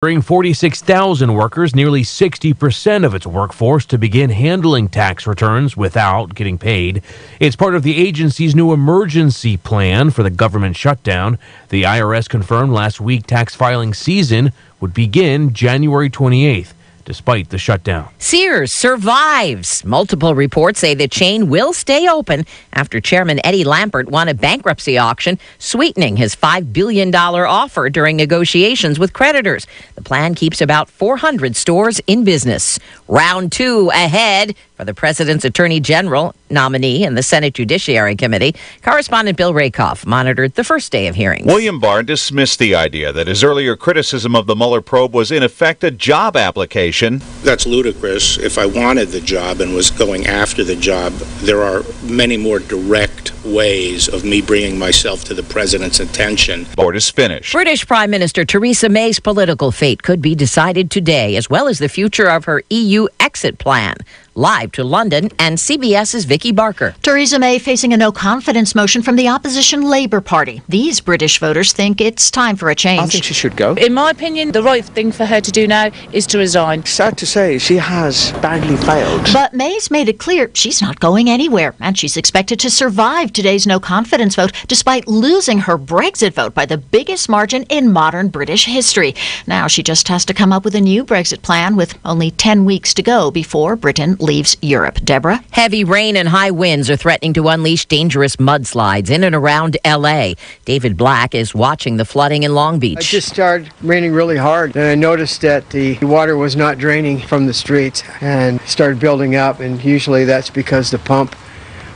Bring 46,000 workers, nearly 60% of its workforce, to begin handling tax returns without getting paid. It's part of the agency's new emergency plan for the government shutdown. The IRS confirmed last week tax filing season would begin January 28th. Despite the shutdown. Sears survives. Multiple reports say the chain will stay open after Chairman Eddie Lampert won a bankruptcy auction, sweetening his $5 billion offer during negotiations with creditors. The plan keeps about 400 stores in business. Round 2 ahead for the president's attorney general nominee in the Senate Judiciary Committee. Correspondent Bill Rakoff monitored the first day of hearings. William Barr dismissed the idea that his earlier criticism of the Mueller probe was in effect a job application. That's ludicrous. If I wanted the job and was going after the job, there are many more direct ways of me bringing myself to the president's attention. Board is finished. British Prime Minister Theresa May's political fate could be decided today, as well as the future of her EU exit plan. Live to London and CBS's Vicky Barker. Theresa May facing a no-confidence motion from the opposition Labour Party. These British voters think it's time for a change. I think she should go. In my opinion, the right thing for her to do now is to resign. Sad to say, she has badly failed. But May's made it clear she's not going anywhere, and she's expected to survive today's no-confidence vote, despite losing her Brexit vote by the biggest margin in modern British history. Now she just has to come up with a new Brexit plan with only 10 weeks to go before Britain leaves Europe. Deborah? Heavy rain and high winds are threatening to unleash dangerous mudslides in and around L.A. David Black is watching the flooding in Long Beach. It just started raining really hard, and I noticed that the water was not draining from the streets and started building up, and usually that's because the pump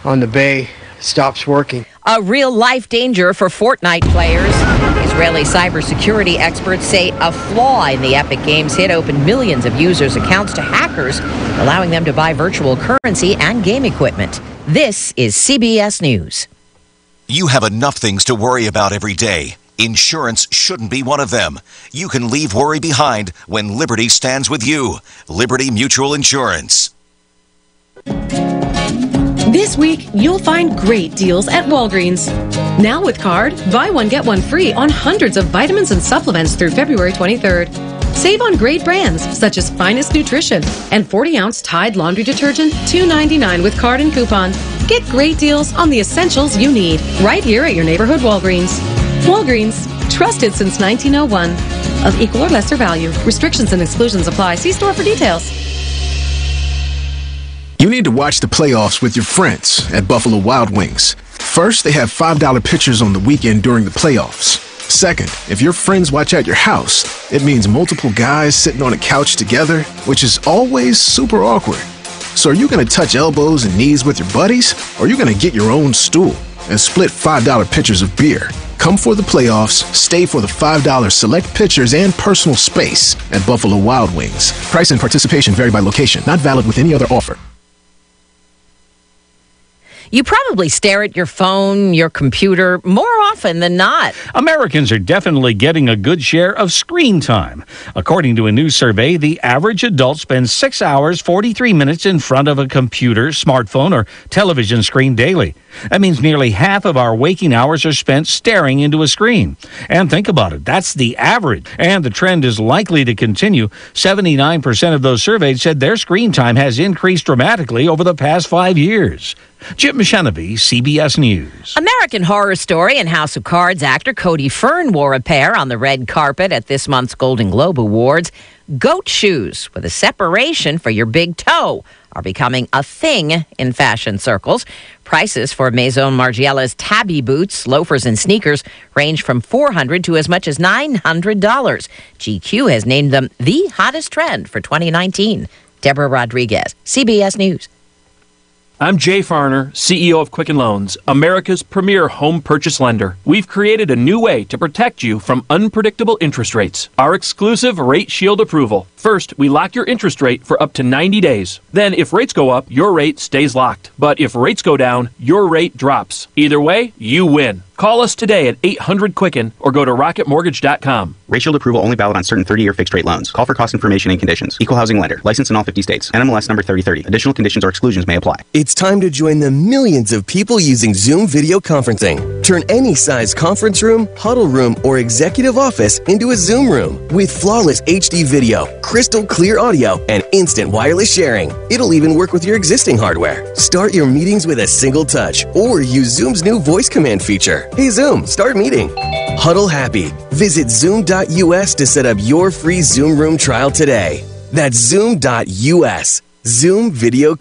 on the bay stops working. A real-life danger for Fortnite players. Israeli cybersecurity experts say a flaw in the Epic Games hit opened millions of users' accounts to hackers, allowing them to buy virtual currency and game equipment. This is CBS News. You have enough things to worry about every day. Insurance shouldn't be one of them. You can leave worry behind when Liberty stands with you. Liberty Mutual Insurance. This week, you'll find great deals at Walgreens. Now with card, buy one, get one free on hundreds of vitamins and supplements through February 23rd. Save on great brands such as Finest Nutrition and 40-ounce Tide laundry detergent, $2.99 with card and coupon. Get great deals on the essentials you need right here at your neighborhood Walgreens. Walgreens, trusted since 1901. Of equal or lesser value. Restrictions and exclusions apply. See store for details. You need to watch the playoffs with your friends at Buffalo Wild Wings. First, they have $5 pitchers on the weekend during the playoffs. Second, if your friends watch at your house, it means multiple guys sitting on a couch together, which is always super awkward. So are you going to touch elbows and knees with your buddies, or are you going to get your own stool and split $5 pitchers of beer? Come for the playoffs, stay for the $5 select pitchers and personal space at Buffalo Wild Wings. Price and participation vary by location, not valid with any other offer. You probably stare at your phone, your computer, more often than not. Americans are definitely getting a good share of screen time. According to a new survey, the average adult spends 6 hours, 43 minutes in front of a computer, smartphone, or television screen daily. That means nearly half of our waking hours are spent staring into a screen. And think about it, that's the average. And the trend is likely to continue. 79% of those surveyed said their screen time has increased dramatically over the past 5 years. Jim Mishanavy, CBS News. American Horror Story and House of Cards actor Cody Fern wore a pair on the red carpet at this month's Golden Globe Awards. Goat shoes with a separation for your big toe are becoming a thing in fashion circles. Prices for Maison Margiela's tabby boots, loafers, and sneakers range from $400 to as much as $900. GQ has named them the hottest trend for 2019. Deborah Rodriguez, CBS News. I'm Jay Farner, CEO of Quicken Loans, America's premier home purchase lender. We've created a new way to protect you from unpredictable interest rates. Our exclusive Rate Shield approval First, we lock your interest rate for up to 90 days. Then, if rates go up, your rate stays locked. But if rates go down, your rate drops. Either way, you win. Call us today at 800-QUICKEN or go to rocketmortgage.com. Rate Shield approval only valid on certain 30-year fixed-rate loans. Call for cost information and conditions. Equal housing lender. Licensed in all 50 states. NMLS number 3030. Additional conditions or exclusions may apply. It's time to join the millions of people using Zoom video conferencing. Turn any size conference room, huddle room, or executive office into a Zoom room with flawless HD video, crystal clear audio, and instant wireless sharing. It'll even work with your existing hardware. Start your meetings with a single touch or use Zoom's new voice command feature. Hey Zoom, start meeting. Huddle happy. Visit Zoom.us to set up your free Zoom room trial today. That's Zoom.us. Zoom video.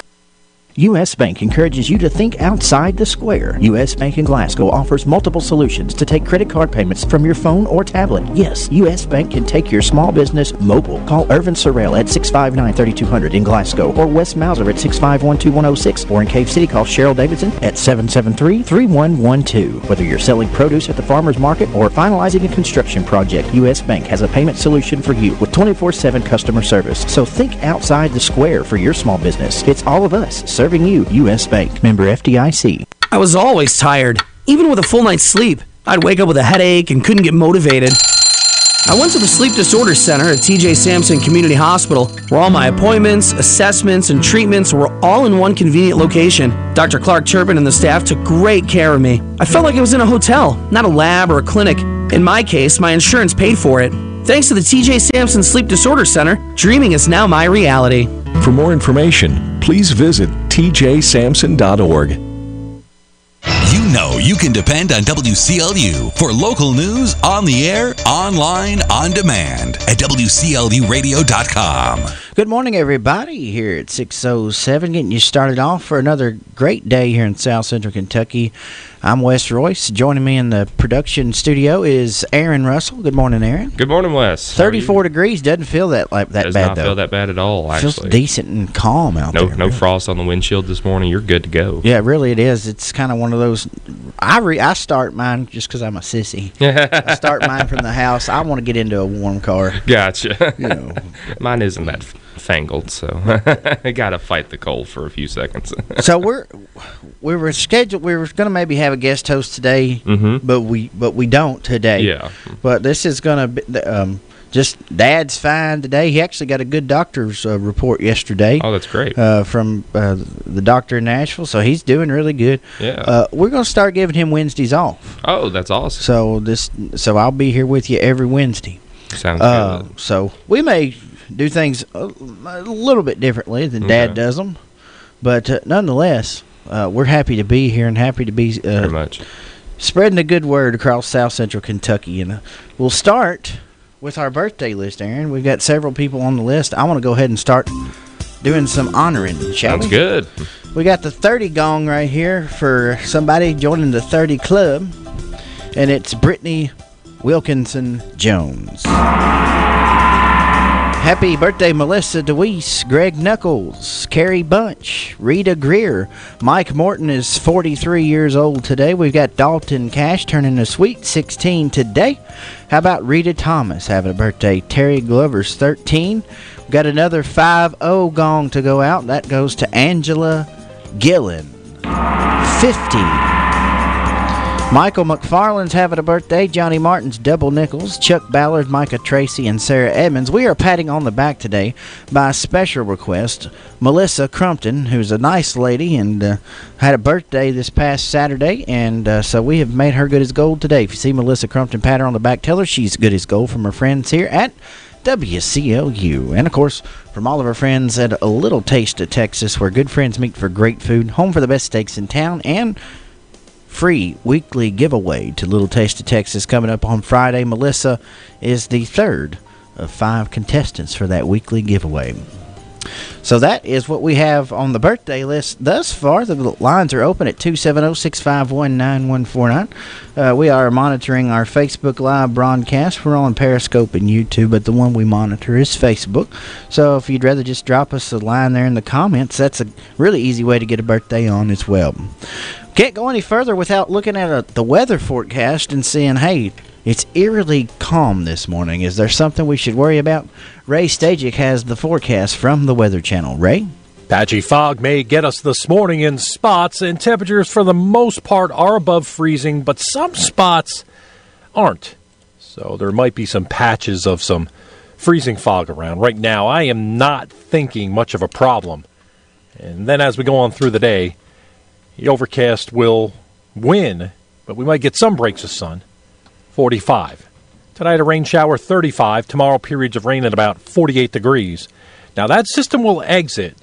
U.S. Bank encourages you to think outside the square. U.S. Bank in Glasgow offers multiple solutions to take credit card payments from your phone or tablet. Yes, U.S. Bank can take your small business mobile. Call Irvin Sorrell at 659-3200 in Glasgow or Wes Mauser at 651-2106 or in Cave City, call Cheryl Davidson at 773-3112. Whether you're selling produce at the farmer's market or finalizing a construction project, U.S. Bank has a payment solution for you with 24/7 customer service. So think outside the square for your small business. It's all of us serving you. U.S. Bank. Member FDIC. I was always tired. Even with a full night's sleep, I'd wake up with a headache and couldn't get motivated. I went to the Sleep Disorder Center at TJ Sampson Community Hospital, where all my appointments, assessments, and treatments were all in one convenient location. Dr. Clark Turpin and the staff took great care of me. I felt like I was in a hotel, not a lab or a clinic. In my case, my insurance paid for it. Thanks to the TJ Sampson Sleep Disorder Center, dreaming is now my reality. For more information, please visit tjsamson.org. You know you can depend on WCLU for local news on the air, online, on demand at WCLUradio.com. Good morning, everybody, here at 6:07, getting you started off for another great day here in South Central Kentucky. I'm Wes Royce. Joining me in the production studio is Aaron Russell. Good morning, Aaron. Good morning, Wes. 34 degrees doesn't feel that bad, though. Does not feel that bad at all, actually. Feels decent and calm out there. No frost on the windshield this morning. You're good to go. Yeah, really it is. It's kind of one of those. I start mine just because I'm a sissy. I start mine from the house. I want to get into a warm car. Gotcha. You know. Mine isn't that fangled, so I got to fight the cold for a few seconds. So we were scheduled. We were going to maybe have a guest host today, but we don't today. Yeah. But this is going to be just Dad's fine today. He actually got a good doctor's report yesterday. Oh, that's great. From the doctor in Nashville, so he's doing really good. Yeah. We're going to start giving him Wednesdays off. Oh, that's awesome. So I'll be here with you every Wednesday. Sounds good. So we may do things a little bit differently than Dad does them, but nonetheless, we're happy to be here and happy to be very much spreading the good word across South Central Kentucky. And we'll start with our birthday list, Aaron. We've got several people on the list. I want to go ahead and start doing some honoring, shall we? Sounds good. We got the 30 gong right here for somebody joining the 30 club, and it's Brittany Wilkinson Jones. Happy birthday, Melissa DeWeese, Greg Knuckles, Carrie Bunch, Rita Greer. Mike Morton is 43 years old today. We've got Dalton Cash turning a sweet 16 today. How about Rita Thomas having a birthday? Terry Glover's 13. We've got another 5-0 gong to go out. That goes to Angela Gillen, 50. Michael McFarland's having a birthday. Johnny Martin's double nickels. Chuck Ballard, Micah Tracy, and Sarah Edmonds. We are patting on the back today by a special request. Melissa Crumpton, who's a nice lady and had a birthday this past Saturday, and so we have made her good as gold today. If you see Melissa Crumpton, pat her on the back. Tell her she's good as gold from her friends here at WCLU. And, of course, from all of our friends at A Little Taste of Texas, where good friends meet for great food, home for the best steaks in town, and free weekly giveaway to Little Taste of Texas coming up on Friday. Melissa is the third of 5 contestants for that weekly giveaway. So that is what we have on the birthday list thus far. The lines are open at 270-651-9149. We are monitoring our Facebook Live broadcast. We're on Periscope and YouTube, but the one we monitor is Facebook. So if you'd rather just drop us a line there in the comments, that's a really easy way to get a birthday on as well. Can't go any further without looking at the weather forecast and seeing, hey, It's eerily calm this morning. Is there something we should worry about? Ray Stajic has the forecast from the Weather Channel. Ray? Patchy fog may get us this morning in spots, and temperatures for the most part are above freezing, but some spots aren't. So there might be some patches of some freezing fog around. Right now, I am not thinking much of a problem. And then as we go on through the day, the overcast will win, but we might get some breaks of sun. 45. Tonight, a rain shower, 35. Tomorrow, periods of rain at about 48 degrees. Now, that system will exit,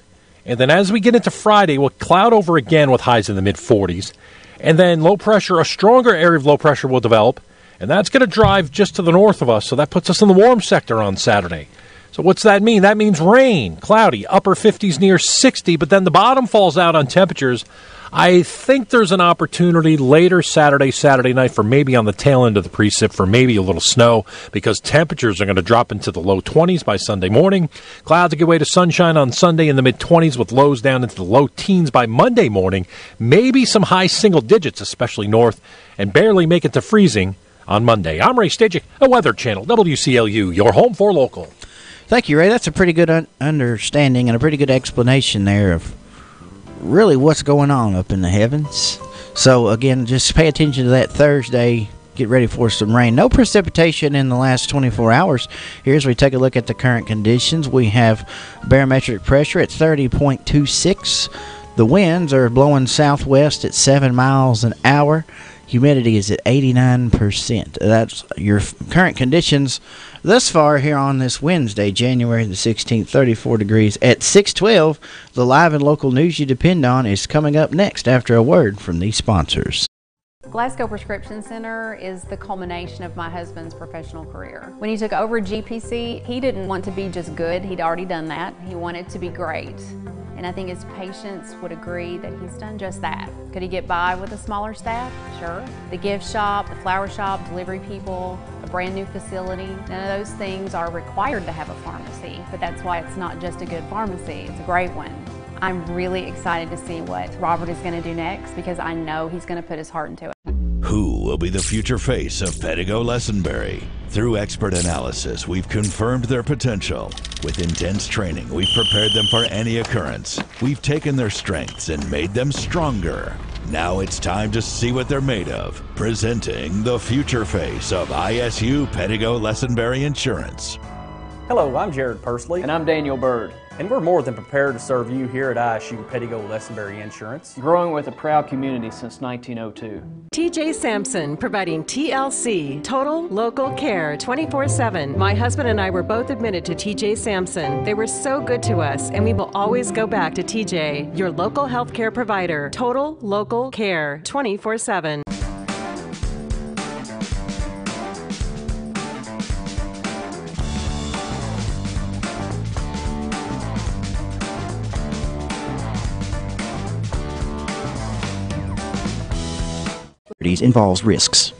and then as we get into Friday, we'll cloud over again with highs in the mid-40s. And then low pressure, a stronger area of low pressure will develop, and that's going to drive just to the north of us, so that puts us in the warm sector on Saturday. So what's that mean? That means rain, cloudy, upper 50s near 60, but then the bottom falls out on temperatures. I think there's an opportunity later Saturday night for maybe on the tail end of the precip for maybe a little snow, because temperatures are going to drop into the low 20s by Sunday morning. Clouds give way to sunshine on Sunday in the mid-20s with lows down into the low teens by Monday morning. Maybe some high single digits, especially north, and barely make it to freezing on Monday. I'm Ray Stajic, a Weather Channel, WCLU, your home for local. Thank you, Ray. That's a pretty good understanding and a pretty good explanation there of really what's going on up in the heavens. So, again, just pay attention to that Thursday. Get ready for some rain. No precipitation in the last 24 hours. Here's where we take a look at the current conditions. We have barometric pressure at 30.26. The winds are blowing southwest at 7 miles an hour. Humidity is at 89%. That's your current conditions thus far here on this Wednesday, January the 16th, 34 degrees at 6:12. The live and local news you depend on is coming up next after a word from these sponsors. Glasgow Prescription Center is the culmination of my husband's professional career. When he took over GPC, he didn't want to be just good. He'd already done that. He wanted to be great. And I think his patients would agree that he's done just that. Could he get by with a smaller staff? Sure. The gift shop, the flower shop, delivery people, a brand new facility, none of those things are required to have a pharmacy, but that's why it's not just a good pharmacy, it's a great one. I'm really excited to see what Robert is going to do next, because I know he's going to put his heart into it. Who will be the future face of Pettigo Lessenberry? Through expert analysis, we've confirmed their potential. With intense training, we've prepared them for any occurrence. We've taken their strengths and made them stronger. Now it's time to see what they're made of. Presenting the future face of ISU Pettigo Lessenberry Insurance. Hello, I'm Jared Pursley. And I'm Daniel Bird. And we're more than prepared to serve you here at ISU Pettigo Lessenberry Insurance, growing with a proud community since 1902. TJ Sampson, providing TLC, Total Local Care, 24/7. My husband and I were both admitted to TJ Sampson. They were so good to us, and we will always go back to TJ, your local health care provider. Total Local Care, 24/7. Involves risks.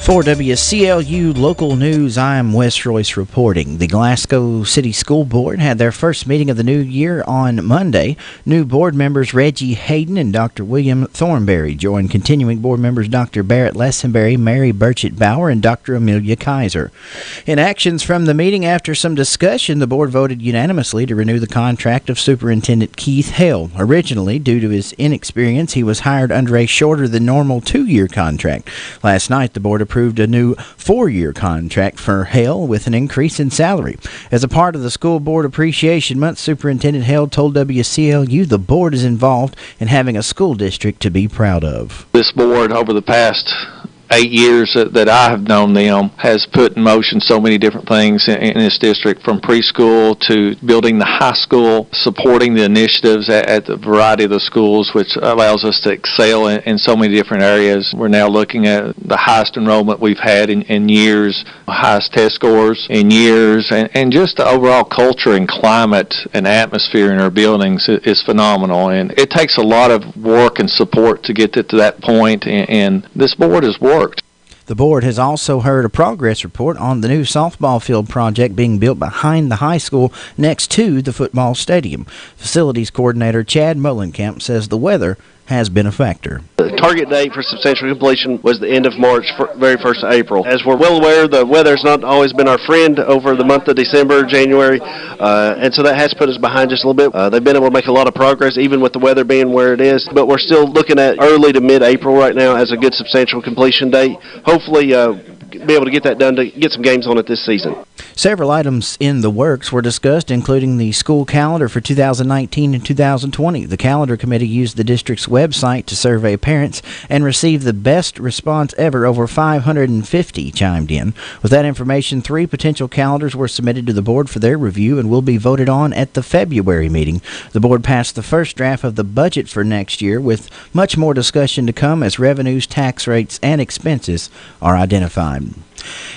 For WCLU Local News, I'm Wes Royce reporting. The Glasgow City School Board had their first meeting of the new year on Monday. New board members Reggie Hayden and Dr. William Thornberry joined continuing board members Dr. Barrett Lessenberry, Mary Burchett Bauer, and Dr. Amelia Kaiser. In actions from the meeting, after some discussion, the board voted unanimously to renew the contract of Superintendent Keith Hale. Originally, due to his inexperience, he was hired under a shorter than normal 2-year contract. Last night, the board approved a new 4-year contract for Hale with an increase in salary. As a part of the School Board Appreciation Month, Superintendent Hale told WCLU the board is involved in having a school district to be proud of. This board, over the past 8 years that I have known them, has put in motion so many different things in this district, from preschool to building the high school, supporting the initiatives at the variety of the schools, which allows us to excel in so many different areas. We're now looking at the highest enrollment we've had in years, highest test scores in years, and just the overall culture and climate and atmosphere in our buildings is phenomenal. And it takes a lot of work and support to get to that point, and this board has worked. The board has also heard a progress report on the new softball field project being built behind the high school next to the football stadium. Facilities coordinator Chad Mullenkamp says the weather has been a factor. The target date for substantial completion was the end of March, very 1st of April. As we're well aware, the weather's not always been our friend over the month of December, January, and so that has put us behind just a little bit. They've been able to make a lot of progress, even with the weather being where it is, but we're still looking at early to mid-April right now as a good substantial completion date. Hopefully, be able to get that done to get some games on it this season. Several items in the works were discussed, including the school calendar for 2019 and 2020. The calendar committee used the district's website to survey parents and received the best response ever. Over 550 chimed in. With that information, 3 potential calendars were submitted to the board for their review and will be voted on at the February meeting. The board passed the first draft of the budget for next year, with much more discussion to come as revenues, tax rates, and expenses are identified.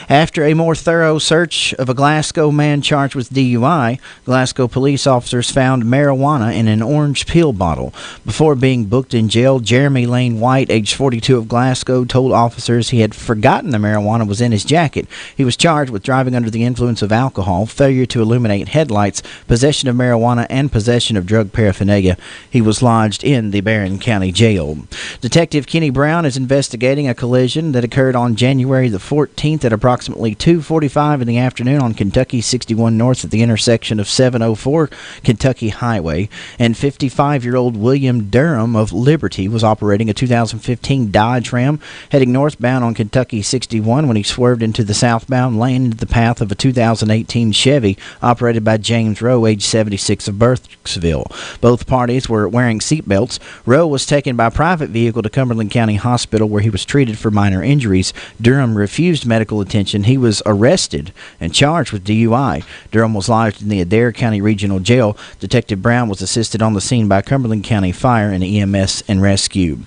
After a more thorough search of a Glasgow man charged with DUI, Glasgow police officers found marijuana in an orange peel bottle. Before being booked in jail, Jeremy Lane White, age 42 of Glasgow, told officers he had forgotten the marijuana was in his jacket. He was charged with driving under the influence of alcohol, failure to illuminate headlights, possession of marijuana, and possession of drug paraphernalia. He was lodged in the Barron County Jail. Detective Kenny Brown is investigating a collision that occurred on January the 14th at approximately 2:45 in the afternoon on Kentucky 61 North at the intersection of 704 Kentucky Highway, and 55-year-old William Durham of Liberty was operating a 2015 Dodge Ram heading northbound on Kentucky 61 when he swerved into the southbound lane into the path of a 2018 Chevy operated by James Rowe, age 76 of Burkesville. Both parties were wearing seatbelts. Rowe was taken by private vehicle to Cumberland County Hospital where he was treated for minor injuries. Durham refused medical attention. He was arrested and charged with DUI. Durham was lodged in the Adair County Regional Jail. Detective Brown was assisted on the scene by Cumberland County Fire and EMS and Rescue.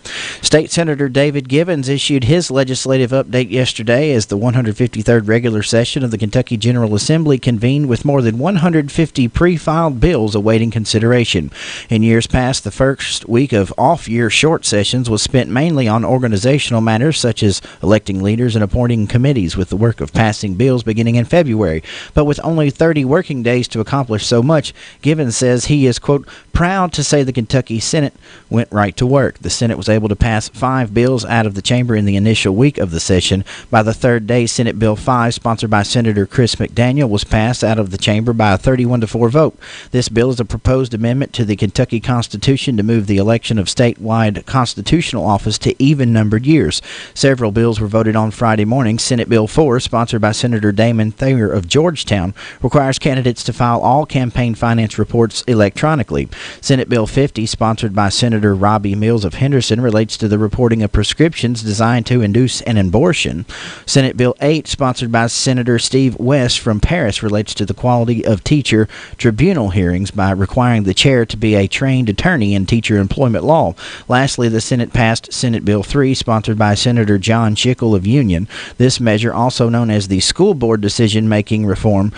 State Senator David Givens issued his legislative update yesterday as the 153rd regular session of the Kentucky General Assembly convened with more than 150 pre-filed bills awaiting consideration. In years past, the first week of off-year short sessions was spent mainly on organizational matters such as electing leaders and appointing committees, with the work of passing bills beginning in February. But with only 30 working days to accomplish so much, Givens says he is, quote, proud to say the Kentucky Senate went right to work. The Senate was able to pass 5 bills out of the chamber in the initial week of the session. By the third day, Senate Bill 5, sponsored by Senator Chris McDaniel, was passed out of the chamber by a 31-4 vote. This bill is a proposed amendment to the Kentucky Constitution to move the election of statewide constitutional office to even-numbered years. Several bills were voted on Friday morning. Senate Bill 4, sponsored by Senator Damon Thayer of Georgetown, requires candidates to file all campaign finance reports electronically. Senate Bill 50, sponsored by Senator Robbie Mills of Henderson, relates to the reporting of prescriptions designed to induce an abortion. Senate Bill 8, sponsored by Senator Steve West from Paris, relates to the quality of teacher tribunal hearings by requiring the chair to be a trained attorney in teacher employment law. Lastly, the Senate passed Senate Bill 3, sponsored by Senator John Schickel of Union. This measure, also known as the School Board Decision-Making Reform,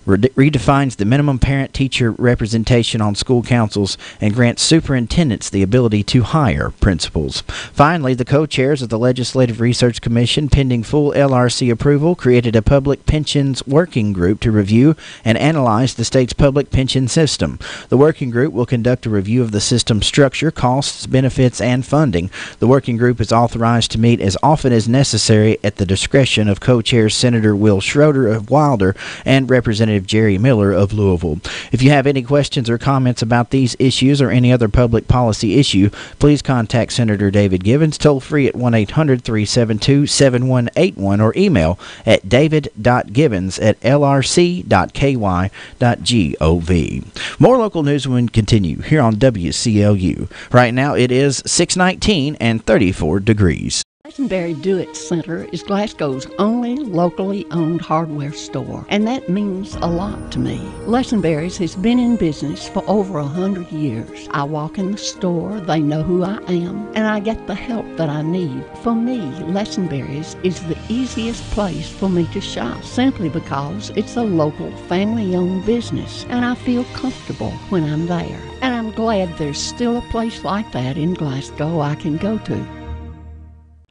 redefines the minimum parent-teacher representation on school councils and grants superintendents the ability to hire principals. Finally, the co-chairs of the Legislative Research Commission, pending full LRC approval, created a public pensions working group to review and analyze the state's public pension system. The working group will conduct a review of the system's structure, costs, benefits, and funding. The working group is authorized to meet as often as necessary at the discretion of co-chairs Senator Will Schroeder of Wilder and Representative Jerry Miller of Louisville. If you have any questions or comments about these issues or any other public policy issue, please contact Senator David Givens toll free at 1-800-372-7181 or email at david.givens@lrc.ky.gov. More local news will continue here on WCLU. Right now it is 6:19 and 34 degrees. Lesenberry Do-It Center is Glasgow's only locally owned hardware store, and that means a lot to me. Lesenberry's has been in business for over 100 years. I walk in the store, they know who I am, and I get the help that I need. For me, Lesenberry's is the easiest place for me to shop, simply because it's a local, family-owned business, and I feel comfortable when I'm there. And I'm glad there's still a place like that in Glasgow I can go to.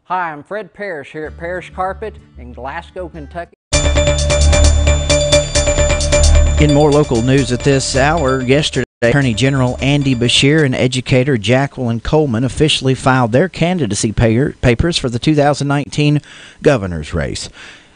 Hi, I'm Fred Parrish here at Parrish Carpet in Glasgow, Kentucky. In more local news at this hour, yesterday, Attorney General Andy Beshear and educator Jacqueline Coleman officially filed their candidacy papers for the 2019 governor's race.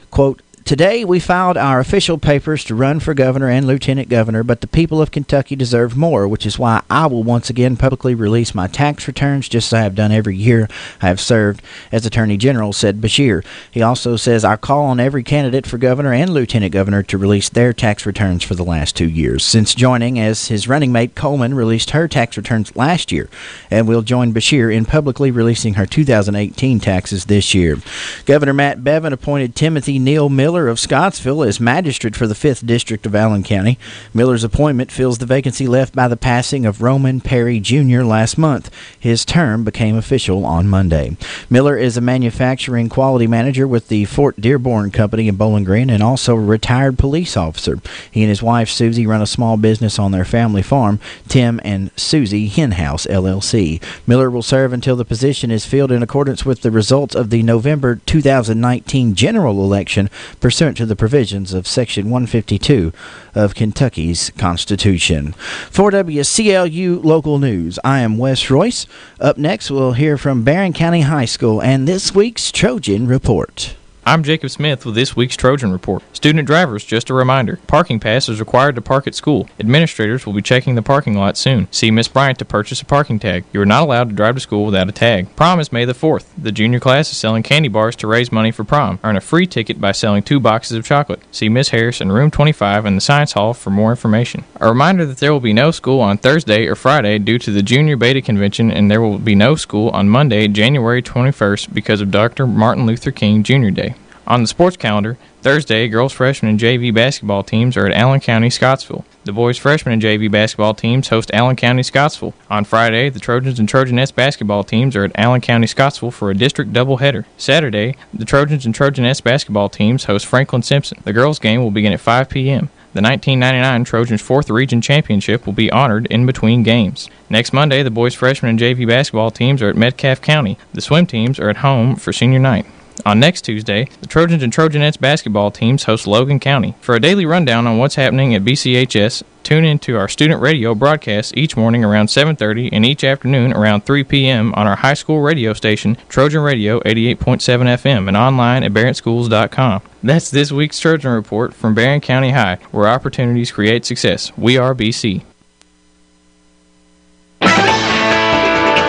Quote, "Today we filed our official papers to run for governor and lieutenant governor, but the people of Kentucky deserve more, which is why I will once again publicly release my tax returns, just as I have done every year I have served as Attorney General," said Beshear. He also says, "I call on every candidate for governor and lieutenant governor to release their tax returns for the last 2 years." Since joining as his running mate, Coleman released her tax returns last year and will join Beshear in publicly releasing her 2018 taxes this year. Governor Matt Bevin appointed Timothy Neal Miller of Scottsville as magistrate for the 5th District of Allen County. Miller's appointment fills the vacancy left by the passing of Roman Perry Jr. last month. His term became official on Monday. Miller is a manufacturing quality manager with the Fort Dearborn Company in Bowling Green and also a retired police officer. He and his wife Susie run a small business on their family farm, Tim and Susie Hen House LLC. Miller will serve until the position is filled in accordance with the results of the November 2019 general election, pursuant to the provisions of Section 152 of Kentucky's Constitution. For WCLU Local News, I am Wes Royce. Up next, we'll hear from Barron County High School and this week's Trojan Report. I'm Jacob Smith with this week's Trojan Report. Student drivers, just a reminder, parking pass is required to park at school. Administrators will be checking the parking lot soon. See Miss Bryant to purchase a parking tag. You are not allowed to drive to school without a tag. Prom is May the 4th. The junior class is selling candy bars to raise money for prom. Earn a free ticket by selling 2 boxes of chocolate. See Miss Harris in room 25 in the Science Hall for more information. A reminder that there will be no school on Thursday or Friday due to the Junior Beta Convention, and there will be no school on Monday, January 21st because of Dr. Martin Luther King Jr. Day. On the sports calendar, Thursday, girls freshman and JV basketball teams are at Allen County, Scottsville. The boys freshman and JV basketball teams host Allen County, Scottsville. On Friday, the Trojans and Trojanettes basketball teams are at Allen County, Scottsville for a district doubleheader. Saturday, the Trojans and Trojanettes basketball teams host Franklin Simpson. The girls' game will begin at 5 p.m. The 1999 Trojans 4th Region Championship will be honored in between games. Next Monday, the boys freshman and JV basketball teams are at Metcalfe County. The swim teams are at home for senior night. On next Tuesday, the Trojans and Trojanettes basketball teams host Logan County. For a daily rundown on what's happening at BCHS, tune into our student radio broadcasts each morning around 7:30 and each afternoon around 3 p.m. on our high school radio station, Trojan Radio 88.7 FM, and online at barrettschools.com. That's this week's Trojan Report from Barron County High, where opportunities create success. We are BC.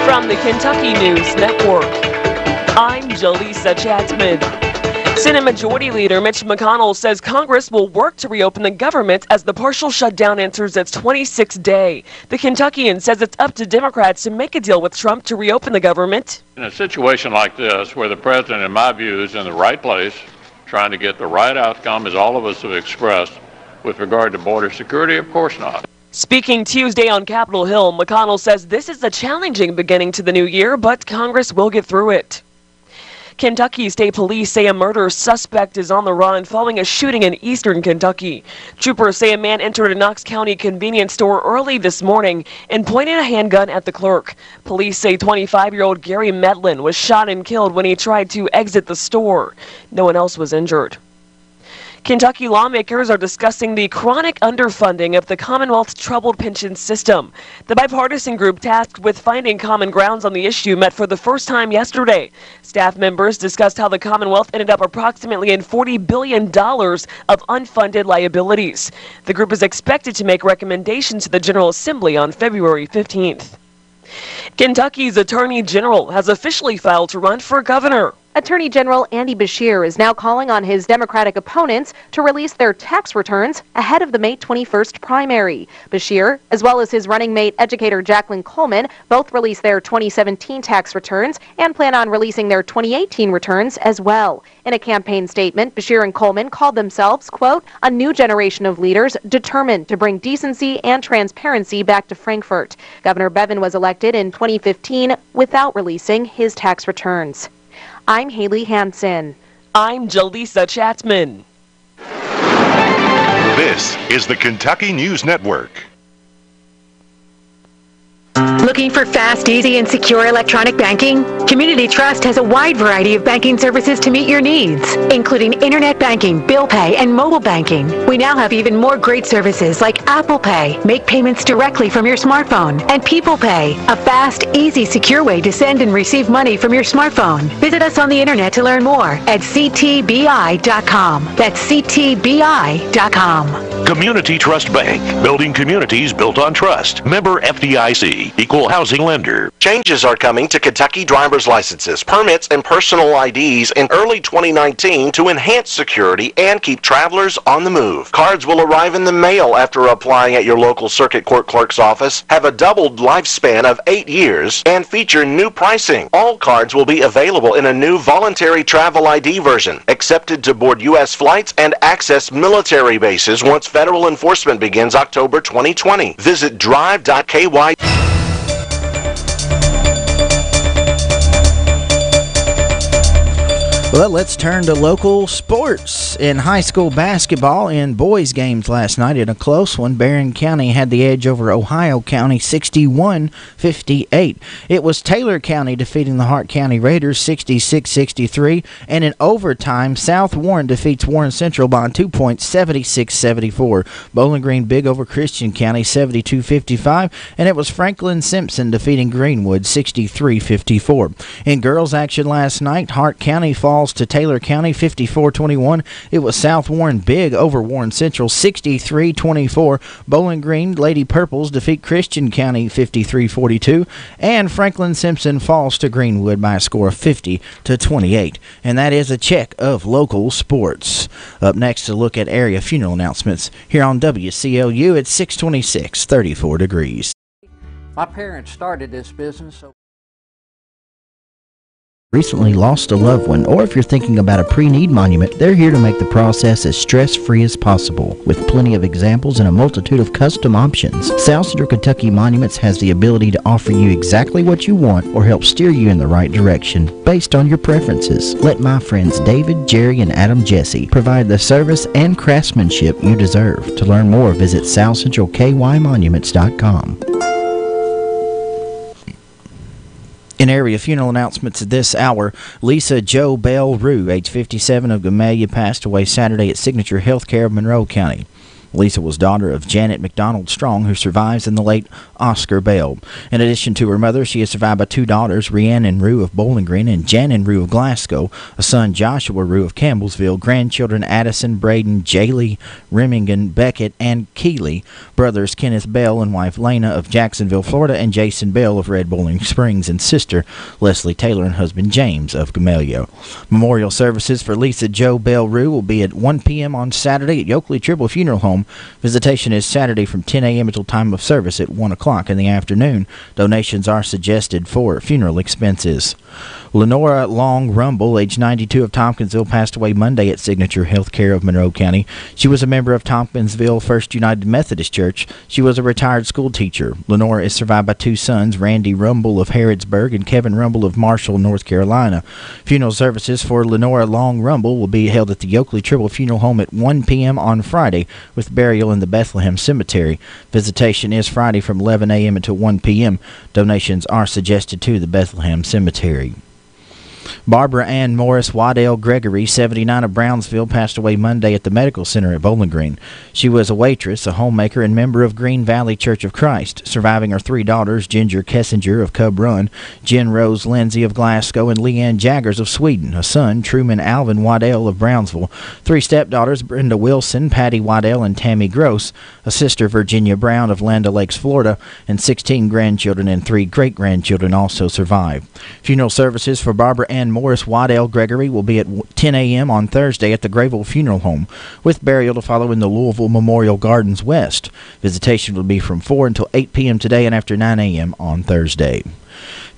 From the Kentucky News Network, I'm Jaleesa Chapman. Senate Majority Leader Mitch McConnell says Congress will work to reopen the government as the partial shutdown enters its 26th day. The Kentuckian says it's up to Democrats to make a deal with Trump to reopen the government. In a situation like this, where the president, in my view, is in the right place, trying to get the right outcome, as all of us have expressed, with regard to border security, of course not. Speaking Tuesday on Capitol Hill, McConnell says this is a challenging beginning to the new year, but Congress will get through it. Kentucky State Police say a murder suspect is on the run following a shooting in eastern Kentucky. Troopers say a man entered a Knox County convenience store early this morning and pointed a handgun at the clerk. Police say 25-year-old Gary Medlin was shot and killed when he tried to exit the store. No one else was injured. Kentucky lawmakers are discussing the chronic underfunding of the Commonwealth's troubled pension system. The bipartisan group tasked with finding common grounds on the issue met for the first time yesterday. Staff members discussed how the Commonwealth ended up approximately in $40 billion of unfunded liabilities. The group is expected to make recommendations to the General Assembly on February 15th. Kentucky's Attorney General has officially filed to run for governor. Attorney General Andy Beshear is now calling on his Democratic opponents to release their tax returns ahead of the May 21st primary. Beshear, as well as his running mate educator Jacqueline Coleman, both released their 2017 tax returns and plan on releasing their 2018 returns as well. In a campaign statement, Beshear and Coleman called themselves, quote, a new generation of leaders determined to bring decency and transparency back to Frankfort. Governor Bevin was elected in 2015 without releasing his tax returns. I'm Haley Hansen. I'm Jaleesa Chapman. This is the Kentucky News Network. Looking for fast, easy, and secure electronic banking? Community Trust has a wide variety of banking services to meet your needs, including internet banking, bill pay, and mobile banking. We now have even more great services like Apple Pay, make payments directly from your smartphone, and People Pay, a fast, easy, secure way to send and receive money from your smartphone. Visit us on the internet to learn more at ctbi.com. That's ctbi.com. Community Trust Bank, building communities built on trust. Member FDIC, equal housing lender. Changes are coming to Kentucky driver's licenses, permits, and personal IDs in early 2019 to enhance security and keep travelers on the move. Cards will arrive in the mail after applying at your local circuit court clerk's office, have a doubled lifespan of 8 years, and feature new pricing. All cards will be available in a new voluntary travel ID version, accepted to board U.S. flights and access military bases once federal enforcement begins October 2020. Visit drive.ky. Well, let's turn to local sports. In high school basketball, in boys games last night in a close one, Barron County had the edge over Ohio County 61-58. It was Taylor County defeating the Hart County Raiders 66-63, and in overtime, South Warren defeats Warren Central by 2 points, 76-74. Bowling Green big over Christian County 72-55, and it was Franklin Simpson defeating Greenwood 63-54. In girls action last night, Hart County falls to Taylor County 54-21. It was South Warren big over Warren Central 63-24. Bowling Green Lady Purples defeat Christian County 53-42, and Franklin Simpson falls to Greenwood by a score of 50-28. And that is a check of local sports. Up next to look at area funeral announcements here on WCLU at 626, 34 degrees. My parents started this business, so Recently lost a loved one, or if you're thinking about a pre-need monument, they're here to make the process as stress-free as possible, with plenty of examples and a multitude of custom options. South Central Kentucky Monuments has the ability to offer you exactly what you want or help steer you in the right direction based on your preferences. Let my friends David, Jerry, and Adam Jesse provide the service and craftsmanship you deserve. To learn more, visit southcentralkymonuments.com. In area funeral announcements this hour, Lisa Jo Bell Rue, age 57, of Gamaliel, passed away Saturday at Signature Healthcare of Monroe County. Lisa was daughter of Janet McDonald Strong, who survives in the late Oscar Bell. In addition to her mother, she is survived by two daughters, Rhiannon Rue of Bowling Green and Janin Rue of Glasgow, a son Joshua Rue of Campbellsville, grandchildren Addison, Braden, Jaylee, Remington, Beckett, and Keeley, brothers Kenneth Bell and wife Lena of Jacksonville, Florida, and Jason Bell of Red Bowling Springs, and sister Leslie Taylor and husband James of Gamaliel. Memorial services for Lisa Jo Bell Rue will be at 1 p.m. on Saturday at Yoakley Tribble Funeral Home. Visitation is Saturday from 10 a.m. until time of service at 1 o'clock in the afternoon. Donations are suggested for funeral expenses. Lenora Long Rumble, age 92, of Tompkinsville, passed away Monday at Signature Healthcare of Monroe County. She was a member of Tompkinsville First United Methodist Church. She was a retired school teacher. Lenora is survived by two sons, Randy Rumble of Harrodsburg and Kevin Rumble of Marshall, North Carolina. Funeral services for Lenora Long Rumble will be held at the Yoakley Tribble Funeral Home at 1 p.m. on Friday, with burial in the Bethlehem Cemetery. Visitation is Friday from 11 a.m. until 1 p.m. Donations are suggested to the Bethlehem Cemetery. Barbara Ann Morris Waddell Gregory, 79, of Brownsville, passed away Monday at the Medical Center at Bowling Green. She was a waitress, a homemaker, and member of Green Valley Church of Christ. Surviving her three daughters, Ginger Kessinger of Cub Run, Jen Rose Lindsay of Glasgow, and Leanne Jaggers of Sweden. A son, Truman Alvin Waddell of Brownsville. Three stepdaughters, Brenda Wilson, Patty Waddell, and Tammy Gross. A sister, Virginia Brown of Land O'Lakes, Florida. And 16 grandchildren and 3 great-grandchildren also survived. Funeral services for Barbara Ann Morris Waddell Gregory will be at 10 a.m. on Thursday at the Grayville Funeral Home, with burial to follow in the Louisville Memorial Gardens West. Visitation will be from 4 until 8 p.m. today and after 9 a.m. on Thursday.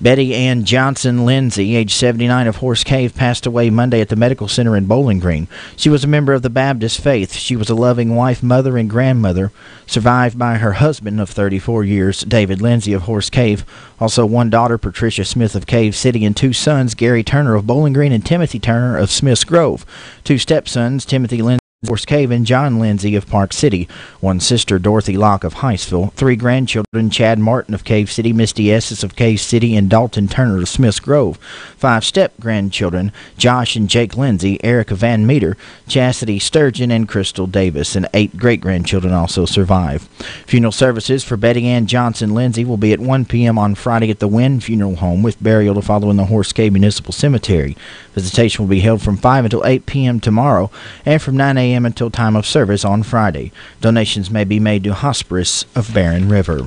Betty Ann Johnson Lindsay, age 79, of Horse Cave, passed away Monday at the Medical Center in Bowling Green. She was a member of the Baptist faith. She was a loving wife, mother, and grandmother, survived by her husband of 34 years, David Lindsay of Horse Cave. Also one daughter, Patricia Smith of Cave City, and two sons, Gary Turner of Bowling Green and Timothy Turner of Smith's Grove. Two stepsons, Timothy Lindsay Horse Cave and John Lindsay of Park City, one sister Dorothy Locke of Hiceville, 3 grandchildren Chad Martin of Cave City, Misty Esses of Cave City, and Dalton Turner of Smiths Grove, 5 step-grandchildren Josh and Jake Lindsay, Erica Van Meter, Chastity Sturgeon, and Crystal Davis, and 8 great-grandchildren also survive. Funeral services for Betty Ann Johnson Lindsay will be at 1 p.m. on Friday at the Wynn Funeral Home, with burial to follow in the Horse Cave Municipal Cemetery. Visitation will be held from 5 until 8 p.m. tomorrow, and from 9 a.m. until time of service on Friday. Donations may be made to Hospice of Barren River.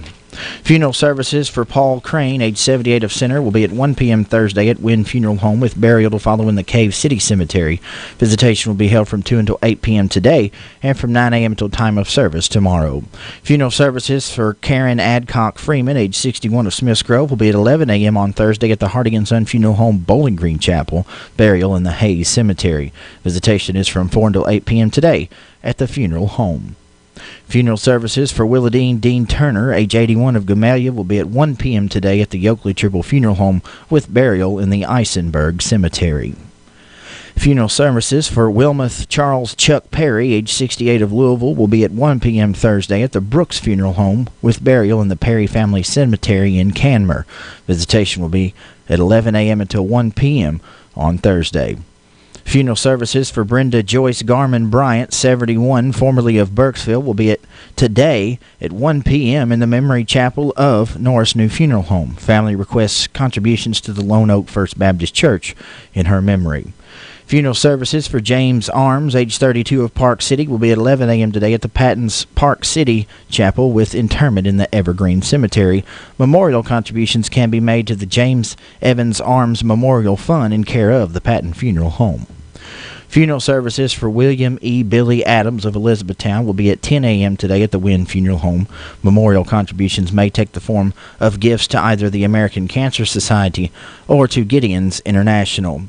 Funeral services for Paul Crane, age 78 of Center, will be at 1 p.m. Thursday at Wynn Funeral Home, with burial to follow in the Cave City Cemetery. Visitation will be held from 2 until 8 p.m. today, and from 9 a.m. until time of service tomorrow. Funeral services for Karen Adcock Freeman, age 61 of Smiths Grove, will be at 11 a.m. on Thursday at the Harding & Son Funeral Home, Bowling Green Chapel. Burial in the Hayes Cemetery. Visitation is from 4 until 8 p.m. today at the funeral home. Funeral services for Willadine Dean Turner, age 81 of Gamaliel, will be at 1 p.m. today at the Yoakley Tribble Funeral Home, with burial in the Eisenberg Cemetery. Funeral services for Wilmoth Charles Chuck Perry, age 68 of Louisville, will be at 1 p.m. Thursday at the Brooks Funeral Home, with burial in the Perry Family Cemetery in Canmer. Visitation will be at 11 a.m. until 1 p.m. on Thursday. Funeral services for Brenda Joyce Garman Bryant, 71, formerly of Burkesville, will be today at 1 p.m. in the Memory Chapel of Norris New Funeral Home. Family requests contributions to the Lone Oak First Baptist Church in her memory. Funeral services for James Arms, age 32 of Park City, will be at 11 a.m. today at the Patton's Park City Chapel, with interment in the Evergreen Cemetery. Memorial contributions can be made to the James Evans Arms Memorial Fund in care of the Patton Funeral Home. Funeral services for William E. Billy Adams of Elizabethtown will be at 10 a.m. today at the Wynn Funeral Home. Memorial contributions may take the form of gifts to either the American Cancer Society or to Gideon's International.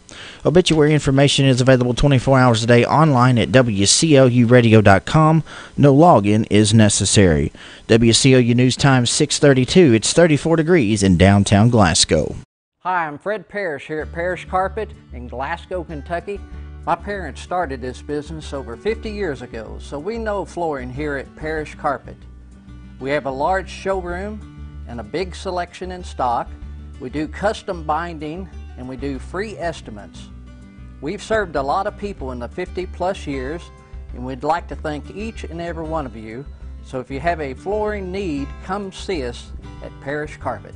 Obituary information is available 24 hours a day online at WCLUradio.com. No login is necessary. WCLU News Time 6:32. It's 34 degrees in downtown Glasgow. Hi, I'm Fred Parrish here at Parrish Carpet in Glasgow, Kentucky. My parents started this business over 50 years ago, so we know flooring here at Parrish Carpet. We have a large showroom and a big selection in stock. We do custom binding and we do free estimates. We've served a lot of people in the 50-plus years, and we'd like to thank each and every one of you. So if you have a flooring need, come see us at Parrish Carpet.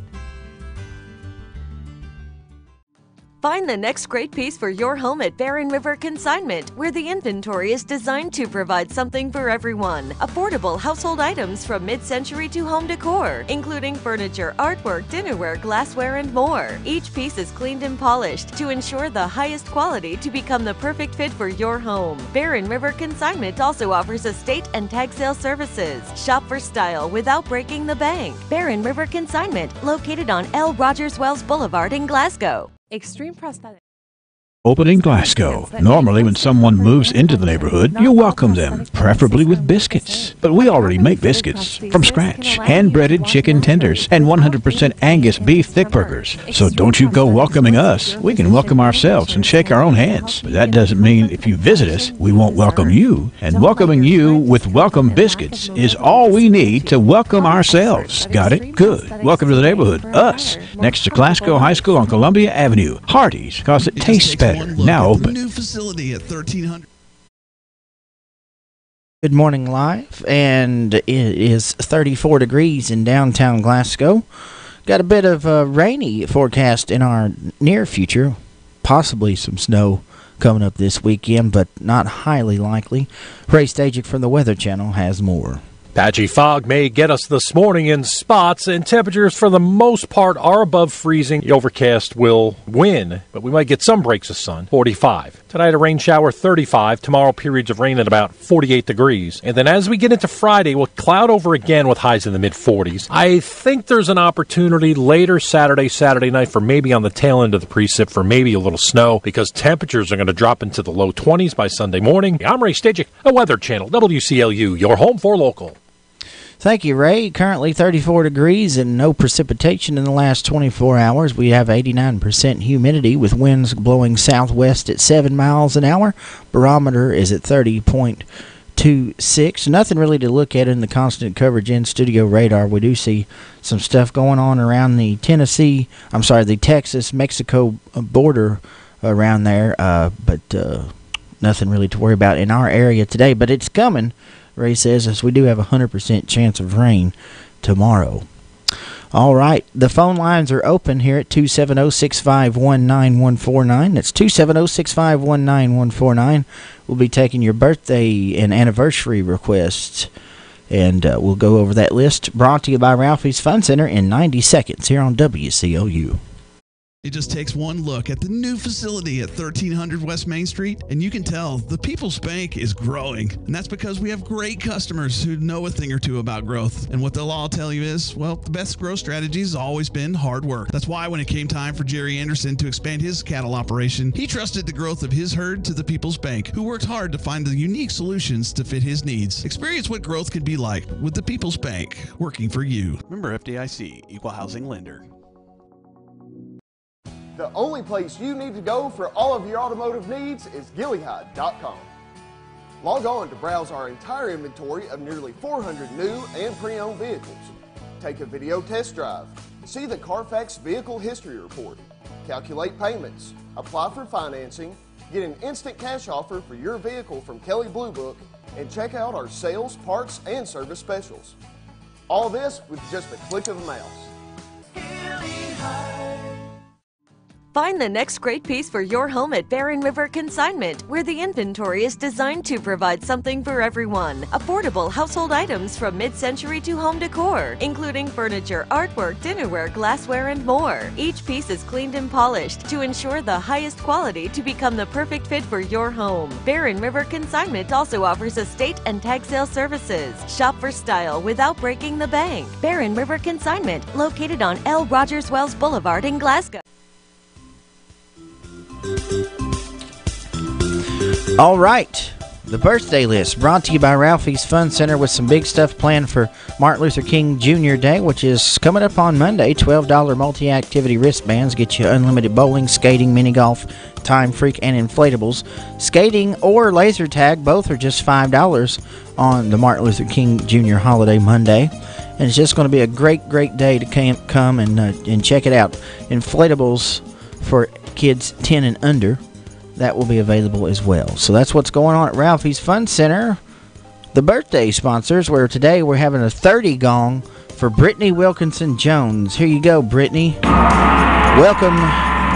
Find the next great piece for your home at Barren River Consignment, where the inventory is designed to provide something for everyone. Affordable household items from mid-century to home decor, including furniture, artwork, dinnerware, glassware, and more. Each piece is cleaned and polished to ensure the highest quality to become the perfect fit for your home. Barren River Consignment also offers estate and tag sale services. Shop for style without breaking the bank. Barren River Consignment, located on L. Rogers Wells Boulevard in Glasgow. Extreme prosthetic. Opening Glasgow. Normally when someone moves into the neighborhood, you welcome them, preferably with biscuits. But we already make biscuits from scratch. Hand-breaded chicken tenders and 100% Angus beef thick burgers. So don't you go welcoming us. We can welcome ourselves and shake our own hands. But that doesn't mean if you visit us, we won't welcome you. And welcoming you with welcome biscuits is all we need to welcome ourselves. Got it? Good. Welcome to the neighborhood. Us. Next to Glasgow High School on Columbia Avenue. Hardee's, because it tastes better. Now open. New facility at 1300. Good morning, live, and it is 34 degrees in downtown Glasgow. Got a bit of a rainy forecast in our near future, possibly some snow coming up this weekend, but not highly likely. Ray Stajic from the Weather Channel has more. Patchy fog may get us this morning in spots, and temperatures for the most part are above freezing. The overcast will win, but we might get some breaks of sun, 45. Tonight, a rain shower, 35. Tomorrow, periods of rain at about 48 degrees. And then as we get into Friday, we'll cloud over again with highs in the mid-40s. I think there's an opportunity later Saturday night for maybe on the tail end of the precip for maybe a little snow, because temperatures are going to drop into the low 20s by Sunday morning. I'm Ray Stajic, the Weather Channel, WCLU, your home for local. Thank you, Ray. Currently 34 degrees and no precipitation in the last 24 hours. We have 89% humidity with winds blowing southwest at 7 miles an hour. Barometer is at 30.26. Nothing really to look at in the constant coverage in-studio radar. We do see some stuff going on around the the Texas-Mexico border around there, but nothing really to worry about in our area today. But it's coming, Ray says, as we do have a 100% chance of rain tomorrow. All right, the phone lines are open here at 270-651-9149. That's 270-651-9149. We'll be taking your birthday and anniversary requests, and we'll go over that list. Brought to you by Ralphie's Fun Center in 90 seconds here on WCLU. It just takes one look at the new facility at 1300 West Main Street, and you can tell the People's Bank is growing. And that's because we have great customers who know a thing or two about growth. And what they'll all tell you is, well, the best growth strategy has always been hard work. That's why when it came time for Jerry Anderson to expand his cattle operation, he trusted the growth of his herd to the People's Bank, who worked hard to find the unique solutions to fit his needs. Experience what growth can be like with the People's Bank, working for you. Member FDIC, Equal Housing Lender. The only place you need to go for all of your automotive needs is Gilead.com. Log on to browse our entire inventory of nearly 400 new and pre-owned vehicles. Take a video test drive, see the Carfax Vehicle History Report, calculate payments, apply for financing, get an instant cash offer for your vehicle from Kelley Blue Book, and check out our sales, parts, and service specials. All this with just a click of a mouse. Find the next great piece for your home at Barren River Consignment, where the inventory is designed to provide something for everyone. Affordable household items from mid-century to home decor, including furniture, artwork, dinnerware, glassware, and more. Each piece is cleaned and polished to ensure the highest quality to become the perfect fit for your home. Barren River Consignment also offers estate and tag sale services. Shop for style without breaking the bank. Barren River Consignment, located on L. Rogers Wells Boulevard in Glasgow. All right, the birthday list brought to you by Ralphie's Fun Center with some big stuff planned for Martin Luther King Jr. Day, which is coming up on Monday. $12 multi-activity wristbands get you unlimited bowling, skating, mini golf, time freak, and inflatables. Skating or laser tag, both are just $5 on the Martin Luther King Jr. holiday Monday. And it's just going to be a great, great day to come and check it out. Inflatables for kids 10 and under, that will be available as well. So that's what's going on at Ralphie's Fun Center. The birthday sponsors, where today we're having a 30 gong for Brittany Wilkinson Jones. Here you go, Brittany. Welcome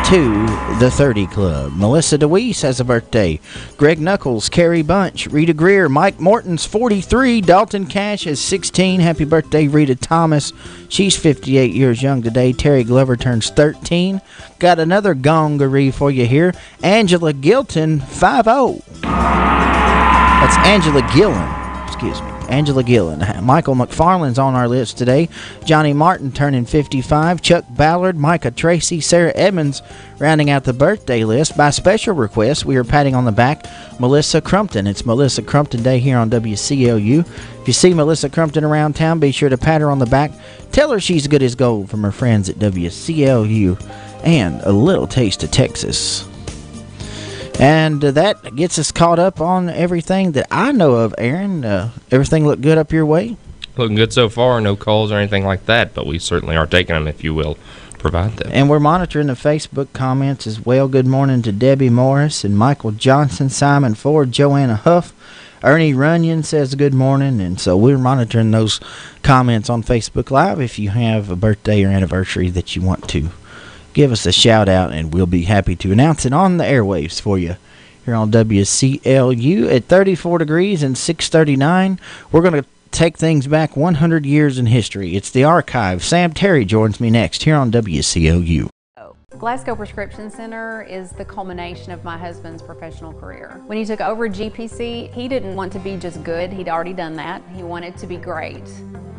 to the 30 Club. Melissa DeWeese has a birthday. Greg Knuckles, Carrie Bunch, Rita Greer, Mike Morton's 43, Dalton Cash is 16. Happy birthday, Rita Thomas. She's 58 years young today. Terry Glover turns 13. Got another gongaree for you here. Angela Gilton, 50. That's Angela Gillen. Excuse me. Angela Gillen. Michael McFarland's on our list today. Johnny Martin turning 55. Chuck Ballard, Micah Tracy, Sarah Edmonds rounding out the birthday list. By special request, we are patting on the back Melissa Crumpton. It's Melissa Crumpton Day here on WCLU. If you see Melissa Crumpton around town, be sure to pat her on the back. Tell her she's good as gold from her friends at WCLU and a little taste of Texas. And that gets us caught up on everything that I know of, Aaron. Everything look good up your way? Looking good so far. No calls or anything like that, but we certainly are taking them if you will provide them. And we're monitoring the Facebook comments as well. Good morning to Debbie Morris and Michael Johnson, Simon Ford, Joanna Huff. Ernie Runyon says good morning, and so we're monitoring those comments on Facebook Live. If you have a birthday or anniversary that you want to give us a shout out, and we'll be happy to announce it on the airwaves for you here on WCLU at 34 degrees and 639. We're going to take things back 100 years in history. It's the archive. Sam Terry joins me next here on WCLU. Glasgow Prescription Center is the culmination of my husband's professional career. When he took over GPC, he didn't want to be just good. He'd already done that. He wanted to be great.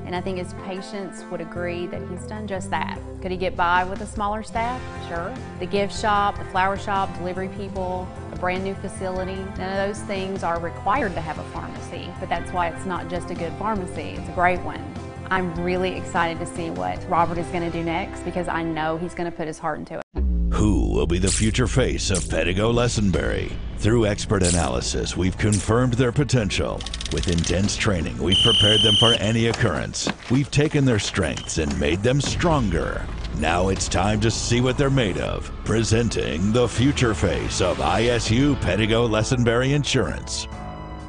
And I think his patients would agree that he's done just that. Could he get by with a smaller staff? Sure. The gift shop, the flower shop, delivery people, a brand new facility. None of those things are required to have a pharmacy, but that's why it's not just a good pharmacy, it's a great one. I'm really excited to see what Robert is going to do next because I know he's going to put his heart into it. Who will be the future face of Pettigo Lessenberry? Through expert analysis, we've confirmed their potential. With intense training, we've prepared them for any occurrence. We've taken their strengths and made them stronger. Now it's time to see what they're made of. Presenting the future face of ISU Pettigo Lessenberry Insurance.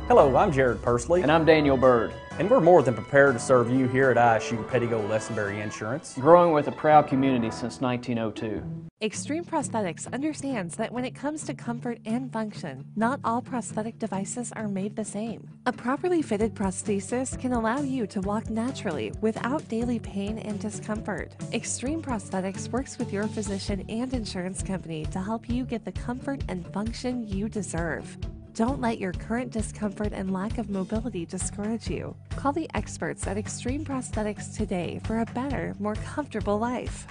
Hello, I'm Jared Pursley. And I'm Daniel Bird. And we're more than prepared to serve you here at ISU Pettigo Lessenberry Insurance. Growing with a proud community since 1902. Extreme Prosthetics understands that when it comes to comfort and function, not all prosthetic devices are made the same. A properly fitted prosthesis can allow you to walk naturally without daily pain and discomfort. Extreme Prosthetics works with your physician and insurance company to help you get the comfort and function you deserve. Don't let your current discomfort and lack of mobility discourage you. Call the experts at Extreme Prosthetics today for a better, more comfortable life.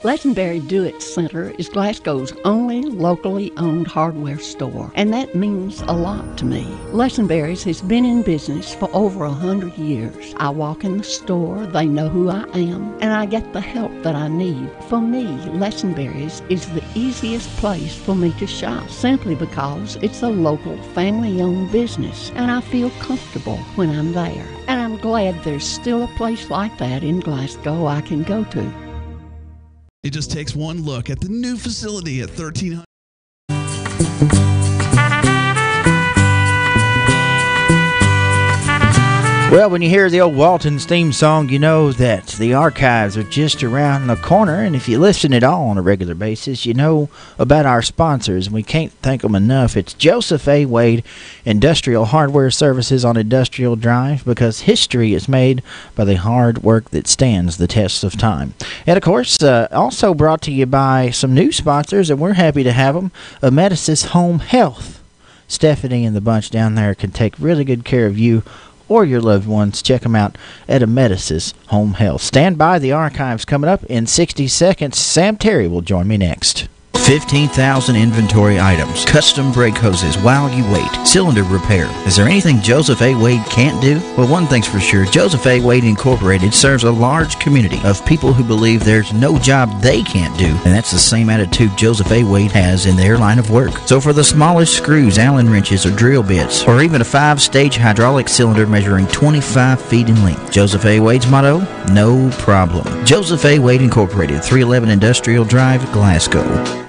Lessenberry Do-It Center is Glasgow's only locally owned hardware store, and that means a lot to me. Lessenberry's has been in business for over 100 years. I walk in the store, they know who I am, and I get the help that I need. For me, Lessenberry's is the easiest place for me to shop, simply because it's a local, family-owned business, and I feel comfortable when I'm there. And I'm glad there's still a place like that in Glasgow I can go to. It just takes one look at the new facility at 1300. Well, when you hear the old Walton's theme song, you know that the archives are just around the corner. And if you listen at all on a regular basis, you know about our sponsors. And we can't thank them enough. It's Joseph A. Wade Industrial Hardware Services on Industrial Drive, because history is made by the hard work that stands the test of time. And, of course, also brought to you by some new sponsors, and we're happy to have them. Amedisys Home Health. Stephanie and the bunch down there can take really good care of you or your loved ones. Check them out at Amedisys Home Health. Stand by, the archives coming up in 60 seconds. Sam Terry will join me next. 15,000 inventory items, custom brake hoses while you wait, cylinder repair. Is there anything Joseph A. Wade can't do? Well, one thing's for sure, Joseph A. Wade Incorporated serves a large community of people who believe there's no job they can't do, and that's the same attitude Joseph A. Wade has in their line of work. So for the smallest screws, Allen wrenches, or drill bits, or even a 5-stage hydraulic cylinder measuring 25 feet in length, Joseph A. Wade's motto, no problem. Joseph A. Wade Incorporated, 311 Industrial Drive, Glasgow.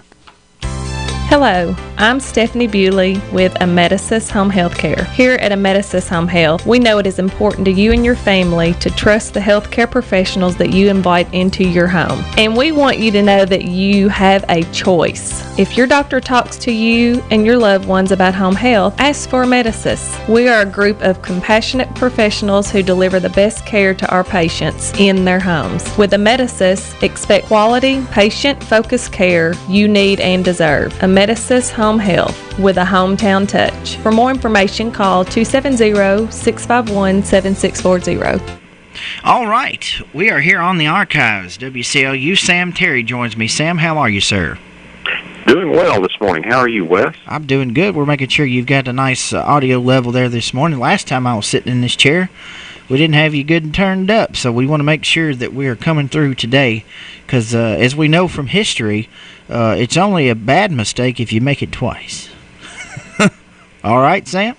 Hello, I'm Stephanie Bewley with Amedisys Home Health Care. Here at Amedisys Home Health, we know it is important to you and your family to trust the healthcare professionals that you invite into your home. And we want you to know that you have a choice. If your doctor talks to you and your loved ones about home health, ask for Amedisys. We are a group of compassionate professionals who deliver the best care to our patients in their homes. With Amedisys, expect quality, patient-focused care you need and deserve. Amedisys Home Health with a hometown touch. For more information, call 270-651-7640. All right, we are here on the archives. WCLU, Sam Terry joins me. Sam, how are you, sir? Doing well this morning. How are you, Wes? I'm doing good. We're making sure you've got a nice audio level there this morning. Last time I was sitting in this chair, we didn't have you good and turned up, so we want to make sure that we are coming through today, because as we know from history, it's only a bad mistake if you make it twice. All right, Sam?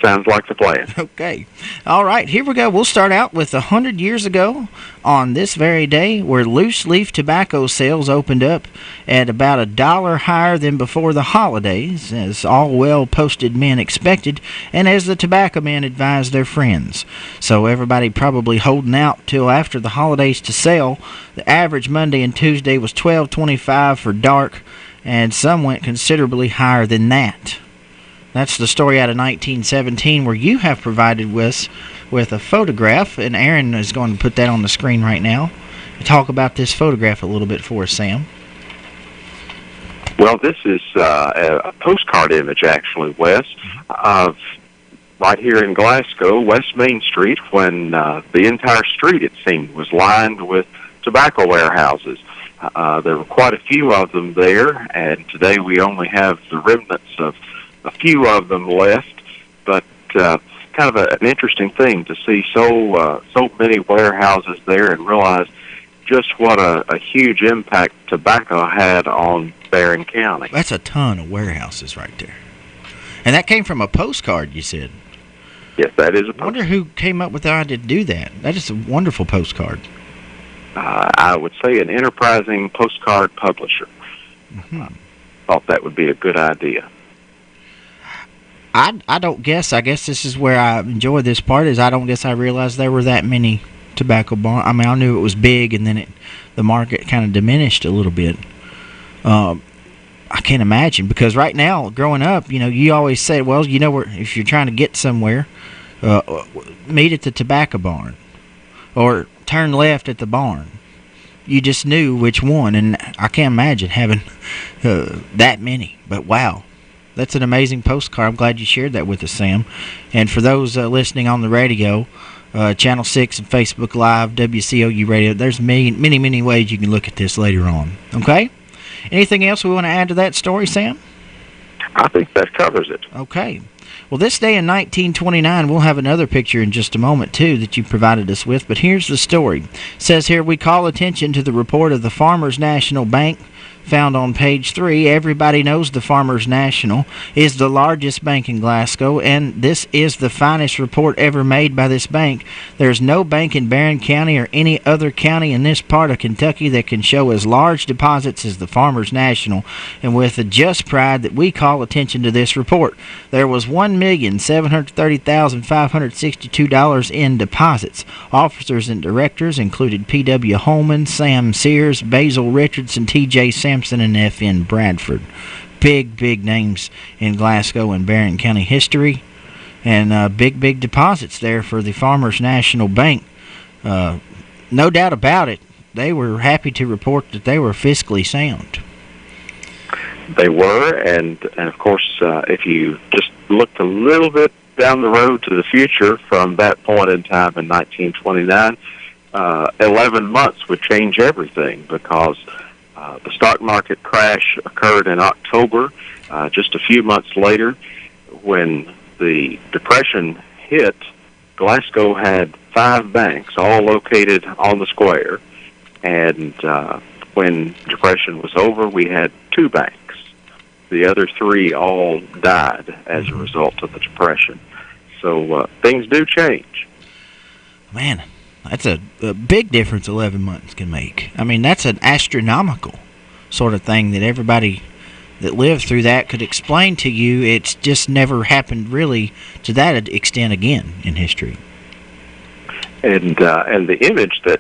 Sounds like the plan. Okay. All right, here we go. We'll start out with 100 years ago on this very day, where loose-leaf tobacco sales opened up at about $1 higher than before the holidays, as all well-posted men expected, and as the tobacco men advised their friends. So everybody probably holding out till after the holidays to sell. The average Monday and Tuesday was $12.25 for dark, and some went considerably higher than that. That's the story out of 1917, where you have provided us with a photograph, and Aaron is going to put that on the screen right now. Talk about this photograph a little bit for us, Sam. Well, this is a postcard image, actually, Wes, of right here in Glasgow, West Main Street, when the entire street, it seemed, was lined with tobacco warehouses. There were quite a few of them there, and today we only have the remnants of a few of them left. But kind of an interesting thing to see so many warehouses there and realize just what a huge impact tobacco had on Barron County. That's a ton of warehouses right there. And that came from a postcard, you said? Yes, that is a postcard. I wonder who came up with the idea to do that. That is a wonderful postcard. I would say an enterprising postcard publisher. Thought that would be a good idea. I don't guess. I guess this is where I enjoy this part, is I don't guess I realized there were that many tobacco barns. I mean, I knew it was big, and then the market kind of diminished a little bit. I can't imagine, because right now, growing up, you always say, well, if you're trying to get somewhere, meet at the tobacco barn, or turn left at the barn. You just knew which one, and I can't imagine having that many. But wow, that's an amazing postcard. I'm glad you shared that with us, Sam. And for those listening on the radio, Channel 6 and Facebook Live, WCLU Radio, there's many ways you can look at this later on. Okay? Anything else we want to add to that story, Sam? I think that covers it. Okay. Well, this day in 1929, we'll have another picture in just a moment, too, that you provided us with. But here's the story. It says here, we call attention to the report of the Farmers National Bank found on page 3. Everybody knows the Farmers National is the largest bank in Glasgow, and this is the finest report ever made by this bank. There's no bank in Barron County or any other county in this part of Kentucky that can show as large deposits as the Farmers National, and with a just pride that we call attention to this report. There was $1,730,562 in deposits. Officers and directors included P.W. Holman, Sam Sears, Basil Richardson, T.J. Sampson, and F.N. Bradford. Big names in Glasgow and Barron County history, and big deposits there for the Farmers National Bank. No doubt about it, they were happy to report that they were fiscally sound. They were, and of course, if you just looked a little bit down the road to the future from that point in time in 1929, 11 months would change everything, because the stock market crash occurred in October. Just a few months later, when the Depression hit, Glasgow had 5 banks, all located on the square. And when Depression was over, we had 2 banks. The other 3 all died as a result of the Depression. So things do change. Man, that's a big difference 11 months can make. I mean, that's an astronomical sort of thing that everybody that lived through that could explain to you. It's just never happened really to that extent again in history. And the image that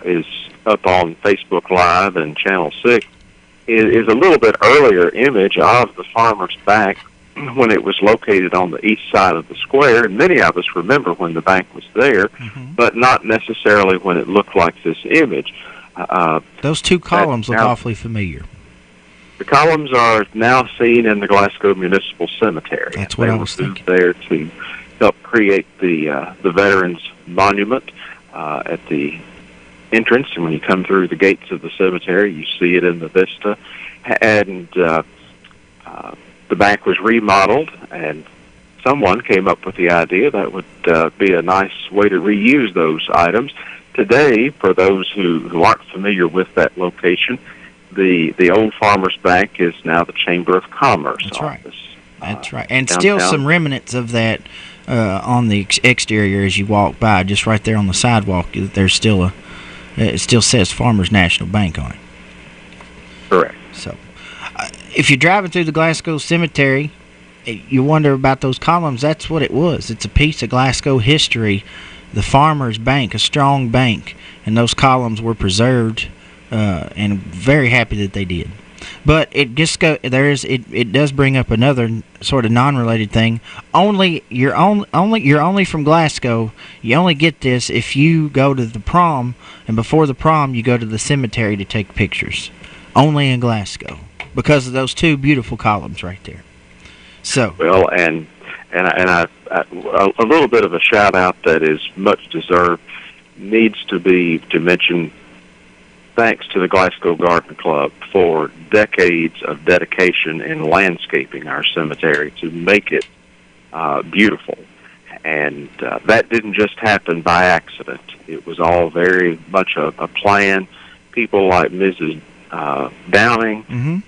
is up on Facebook Live and Channel 6 is a little bit earlier image of the Farmers Bank when it was located on the east side of the square, and many of us remember when the bank was there, but not necessarily when it looked like this image. Those 2 columns look awfully familiar. The columns are now seen in the Glasgow Municipal Cemetery. That's what I was thinking. They were there to help create the Veterans Monument at the entrance, and when you come through the gates of the cemetery, you see it in the vista. And the bank was remodeled, and someone came up with the idea that would be a nice way to reuse those items. Today, for those who aren't familiar with that location, the old Farmers Bank is now the Chamber of Commerce office. That's right. And downtown. Still some remnants of that on the exterior as you walk by, just right there on the sidewalk. There's still it still says Farmers National Bank on it. Correct. So, if you're driving through the Glasgow Cemetery, you wonder about those columns. That's what it was. It's a piece of Glasgow history. The Farmers Bank, a strong bank, and those columns were preserved, and very happy that they did. But it just it does bring up another sort of non-related thing. You're only from Glasgow. You only get this if you go to the prom, and before the prom you go to the cemetery to take pictures. Only in Glasgow, because of those 2 beautiful columns right there. So well, and a little bit of a shout out that is much deserved needs to mention thanks to the Glasgow Garden Club for decades of dedication in landscaping our cemetery to make it beautiful. And that didn't just happen by accident. It was all very much a plan. People like Mrs. Downing,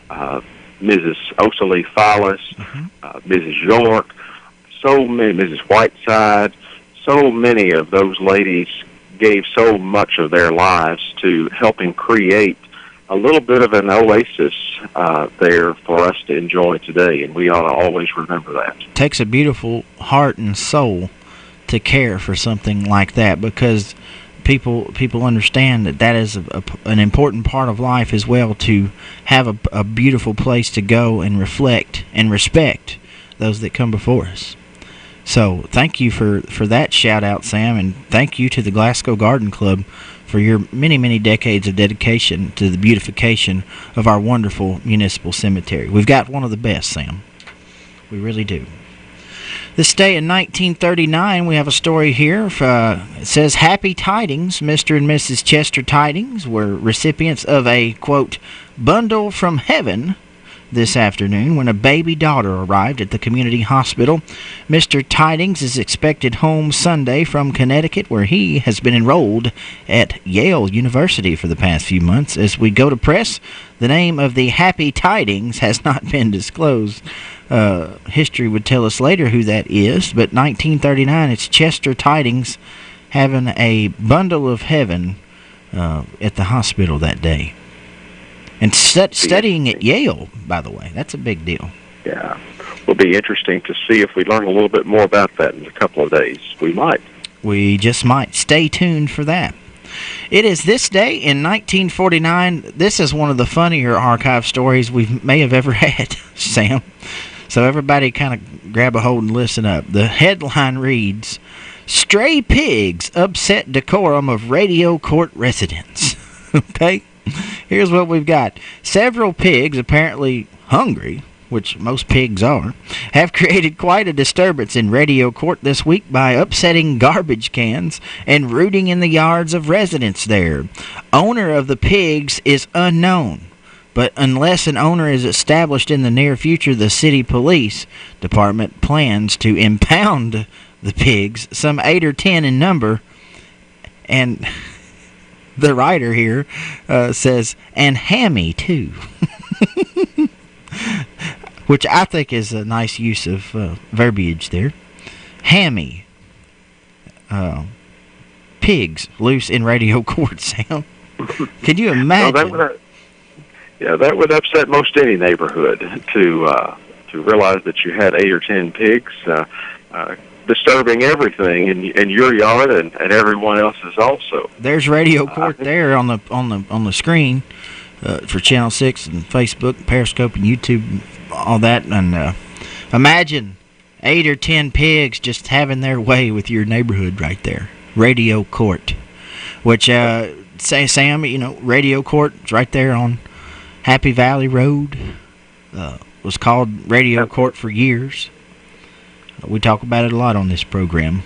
Mrs. Osalie Follis, Mrs. York, so many, Mrs. Whiteside, so many of those ladies gave so much of their lives to helping create a little bit of an oasis there for us to enjoy today, and we ought to always remember that. It takes a beautiful heart and soul to care for something like that, because people understand that is an important part of life as well, to have a beautiful place to go and reflect and respect those that come before us. So thank you for that shout out, Sam, and thank you to the Glasgow Garden Club for your many, many decades of dedication to the beautification of our wonderful municipal cemetery. We've got one of the best, Sam. We really do. This day in 1939, we have a story here. It says, Happy Tidings. Mr. and Mrs. Chester Tidings were recipients of a, quote, bundle from heaven this afternoon when a baby daughter arrived at the community hospital. Mr. Tidings is expected home Sunday from Connecticut, where he has been enrolled at Yale University for the past few months. As we go to press, the name of the Happy Tidings has not been disclosed. History would tell us later who that is, but 1939, it's Chester Tidings having a bundle of heaven at the hospital that day. And studying at Yale, by the way. That's a big deal. Yeah. Will be interesting to see if we learn a little bit more about that in a couple of days. We might. We just might. Stay tuned for that. It is this day in 1949. This is one of the funnier archive stories we may have ever had, Sam. So everybody kind of grab a hold and listen up. The headline reads, Stray Pigs Upset Decorum of Radio Court Residents. Okay? Here's what we've got. Several pigs, apparently hungry, which most pigs are, have created quite a disturbance in Radio Court this week by upsetting garbage cans and rooting in the yards of residents there. Owner of the pigs is unknown, but unless an owner is established in the near future, the city police department plans to impound the pigs, some 8 or 10 in number, and the writer here says, and hammy, too. Which I think is a nice use of verbiage there. Hammy. Pigs loose in Radio Court, Sam. Can you imagine? Well, that would upset most any neighborhood to realize that you had 8 or 10 pigs disturbing everything in your yard and everyone else's also. There's Radio Court there on the screen for Channel 6 and Facebook, Periscope, and YouTube, all that. And imagine 8 or 10 pigs just having their way with your neighborhood right there. Radio Court, which say Sam, Radio Court is right there on Happy Valley Road. Was called Radio Court for years. We talk about it a lot on this program.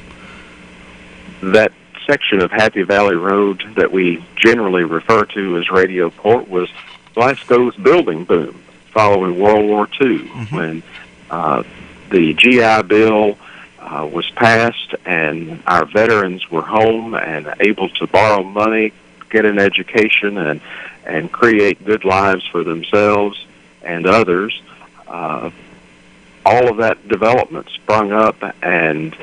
That section of Happy Valley Road that we generally refer to as Radio Court was Glasgow's building boom following World War II, when the GI Bill was passed and our veterans were home and able to borrow money, get an education, and create good lives for themselves and others. All of that development sprung up and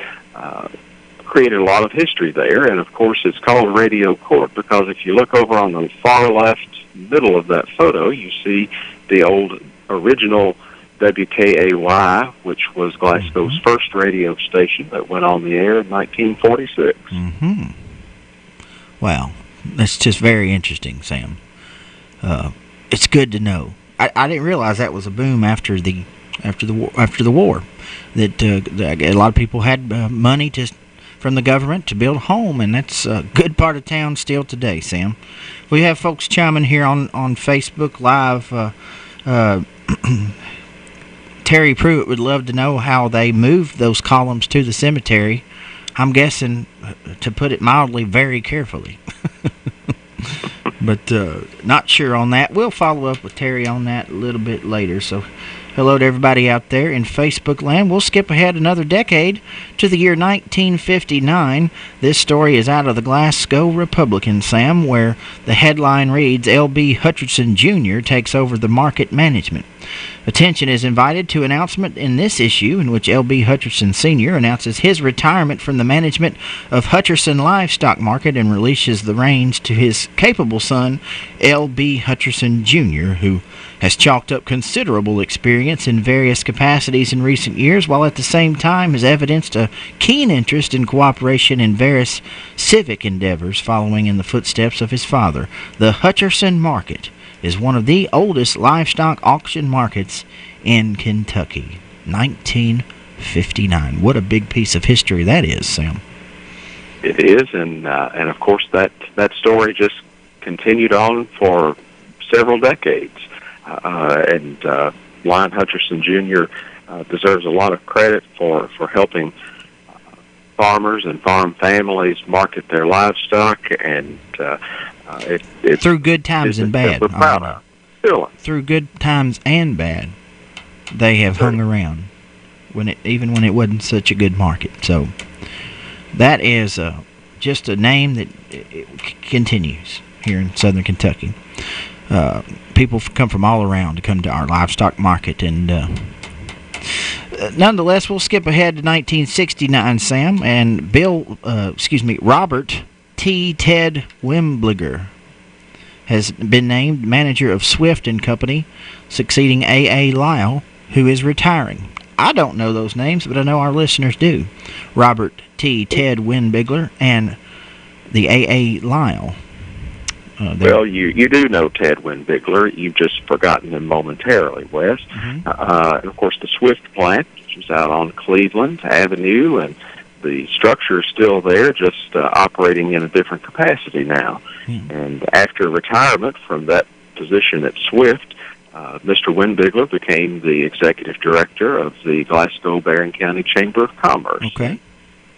created a lot of history there. And, of course, it's called Radio Court because if you look over on the far left middle of that photo, you see the old original WKAY, which was Glasgow's first radio station that went on the air in 1946. Wow. That's just very interesting, Sam. It's good to know. I didn't realize that was a boom after the war. That a lot of people had money from the government to build a home, and that's a good part of town still today, Sam. We have folks chiming here on Facebook Live. Terry Pruitt would love to know how they moved those columns to the cemetery. I'm guessing, to put it mildly, very carefully. but not sure on that. We'll follow up with Terry on that a little bit later. So hello to everybody out there in Facebook land. We'll skip ahead another decade to the year 1959. This story is out of the Glasgow Republican, Sam, where the headline reads, L.B. Hutcherson Jr. takes over the market management. Attention is invited to announcement in this issue in which L.B. Hutcherson Sr. announces his retirement from the management of Hutcherson Livestock Market and releases the reins to his capable son, L.B. Hutcherson Jr., who has chalked up considerable experience in various capacities in recent years, while at the same time has evidenced a keen interest in cooperation in various civic endeavors following in the footsteps of his father. The Hutcherson Market is one of the oldest livestock auction markets in Kentucky. 1959. What a big piece of history that is, Sam. It is, and of course that story just continued on for several decades. And Lyon Hutcherson Jr. Deserves a lot of credit for helping farmers and farm families market their livestock, and it through good times and bad. We're proud of. Through good times and bad, they have hung around even when it wasn't such a good market. So that is just a name that it continues here in Southern Kentucky. People come from all around to come to our livestock market, and nonetheless, we'll skip ahead to 1969, Sam, and Robert T. Ted Wimbliger has been named manager of Swift & Company, succeeding A.A. Lyle, who is retiring. I don't know those names, but I know our listeners do. Robert T. Ted Wimbliger and the A.A. Lyle. Well, you do know Ted Wimbliger. You've just forgotten him momentarily, Wes. And of course, the Swift plant, which is out on Cleveland Avenue, and the structure is still there, just operating in a different capacity now. And after retirement from that position at Swift, Mr. Wimbliger became the executive director of the Glasgow-Barron County Chamber of Commerce. Okay.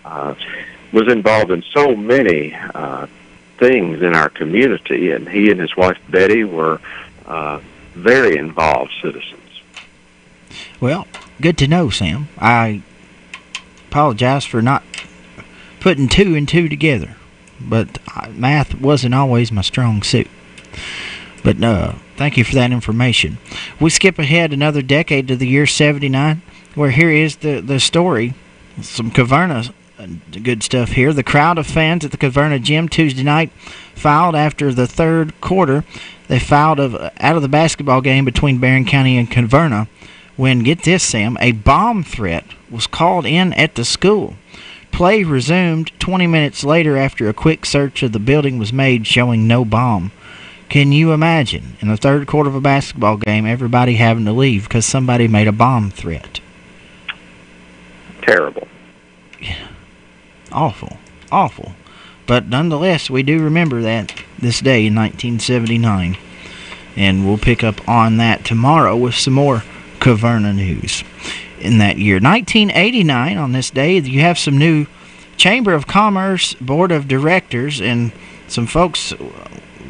Was involved in so many things in our community, and he and his wife Betty were very involved citizens. Well, good to know, Sam. I apologize for not putting two and two together, but math wasn't always my strong suit. But thank you for that information. We skip ahead another decade to the year 79, where here is the story, some Caverna good stuff here. The crowd of fans at the Caverna Gym Tuesday night filed after the third quarter. They filed out of the basketball game between Barron County and Caverna when, get this, Sam, a bomb threat was called in at the school. Play resumed 20 minutes later after a quick search of the building was made showing no bomb. Can you imagine, in the third quarter of a basketball game, everybody having to leave because somebody made a bomb threat? Terrible. Yeah. Awful. But nonetheless, we do remember this day in 1979. And we'll pick up on that tomorrow with some more Caverna news in that year. 1989, on this day, you have some new Chamber of Commerce Board of Directors and some folks